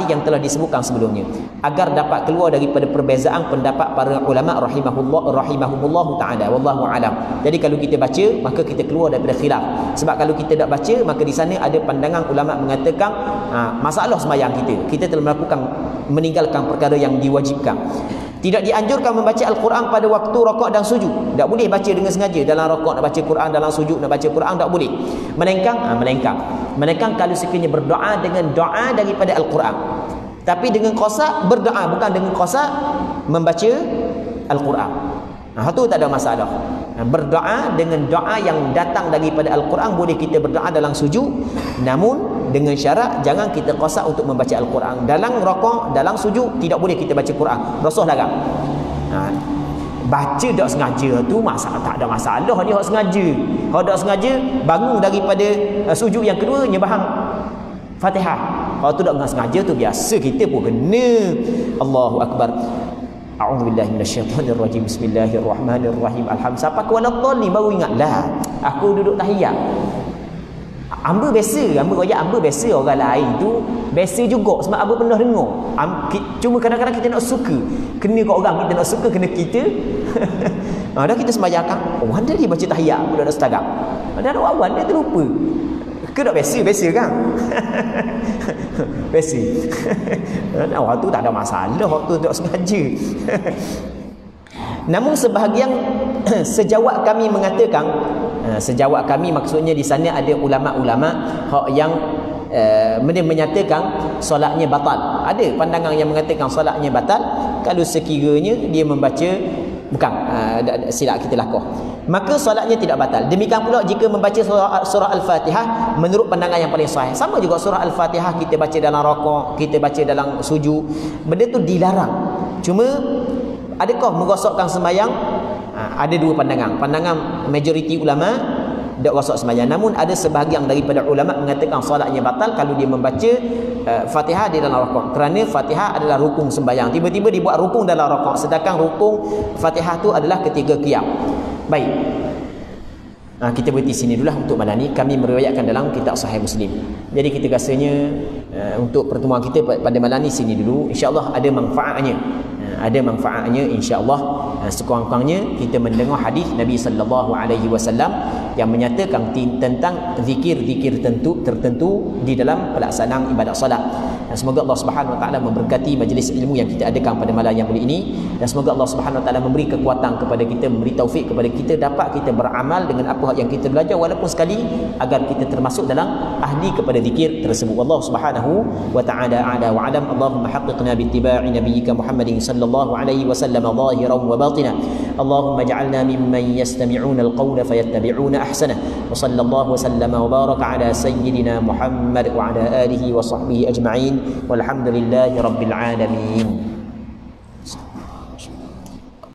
yang telah disebutkan sebelumnya agar dapat keluar daripada perbezaan pendapat para ulama rahimahumullah taala, wallahu alam. Jadi kalau kita baca maka kita keluar daripada khilaf. Sebab kalau kita tak baca maka di sana ada pandangan ulama mengatakan masalah sembahyang kita telah meninggalkan perkara yang diwajibkan. Tidak dianjurkan membaca Al-Quran pada waktu rakaat dan sujud. Tak boleh baca dengan sengaja dalam rakaat nak baca Quran, dalam sujud nak baca Quran, tak boleh. Melainkan kalau sekiranya berdoa dengan doa daripada Al-Quran. Tapi dengan qasad berdoa, bukan dengan qasad membaca Al-Quran. Itu tak ada masalah. Berdoa dengan doa yang datang daripada Al-Quran, boleh kita berdoa dalam sujud, namun dengan syarat jangan kita qasad untuk membaca Al-Quran. Dalam rakaat, dalam sujud tidak boleh kita baca Quran. Rasul larang. Baca tak sengaja tu tak ada masalah, dia hak sengaja. Hak tak sengaja bangun daripada sujud yang kedua nyebahang Fatihah. Kalau tu tak sengaja tu biasa kita pun kena. Allahu akbar. A'udzubillahi minasyaitonirrajim. Bismillahirrahmanirrahim. Sampai ke waladhdallin baru ingat lah aku duduk tahiyat. Amba biasa, orang lain tu biasa juga sebab amba pernah dengar. Cuma kadang-kadang kita nak suka kena kat orang, kita nak suka kena kita. Dah kita sembahyang kan. Orang dia baca tahiyat pula dah setagap. Dah awal dia terlupa. Ke tak biasa kan? Biasa. Waktu tak ada masalah, waktu tak sengaja. Namun sebahagian sejawat kami mengatakan, sejawat kami maksudnya di sana ada ulama-ulama yang menyatakan solatnya batal. Ada pandangan yang mengatakan solatnya batal kalau sekiranya dia membaca silap kita lakuh, maka solatnya tidak batal. Demikian pula jika membaca surah Al-Fatihah menurut pandangan yang paling sahih. Sama juga surah Al-Fatihah kita baca dalam rakaat, kita baca dalam sujud, benda tu dilarang. Cuma adakah merosakkan sembahyang? Ada dua pandangan. Pandangan majoriti ulama tak rosak sembahyang. Namun ada sebahagian daripada ulama mengatakan solatnya batal kalau dia membaca Fatihah di dalam rakaat, kerana Fatihah adalah rukun sembahyang. Tiba-tiba dibuat rukun dalam rakaat, sedangkan rukun Fatihah tu adalah ketika qiyam. Baik. Kita berhenti sini dululah untuk malam ni. Kami meriwayatkan dalam kitab Sahih Muslim. Jadi kita rasanya untuk pertemuan kita pada malam ni sini dulu. InsyaAllah ada manfaatnya. InsyaAllah. Sekurang-kurangnya kita mendengar hadis Nabi sallallahu alaihi wasallam yang menyatakan tentang zikir-zikir tertentu di dalam pelaksanaan ibadat solat. Dan semoga Allah Subhanahu wa taala memberkati majlis ilmu yang kita adakan pada malam yang mulia ini, dan semoga Allah Subhanahu wa taala memberi kekuatan kepada kita, memberi taufik kepada kita dapat kita beramal dengan apa yang kita belajar walaupun sekali, agar kita termasuk dalam ahli kepada zikir tersebut. Allah Subhanahu wa taala a'la wa a'lam. Allahumma haqqiqna bi ittiba'i nabiyyika Muhammadin sallallahu alaihi wasallam zahiran wa batinan. Allahumma ij'alna mimman yastami'una al-qawla fayattabi'una ahsanah. Wa sallallahu wa sallama wa baraka ala sayyidina Muhammad wa ala alihi wa sahbihi ajma'in. Walhamdulillahi rabbil alamin.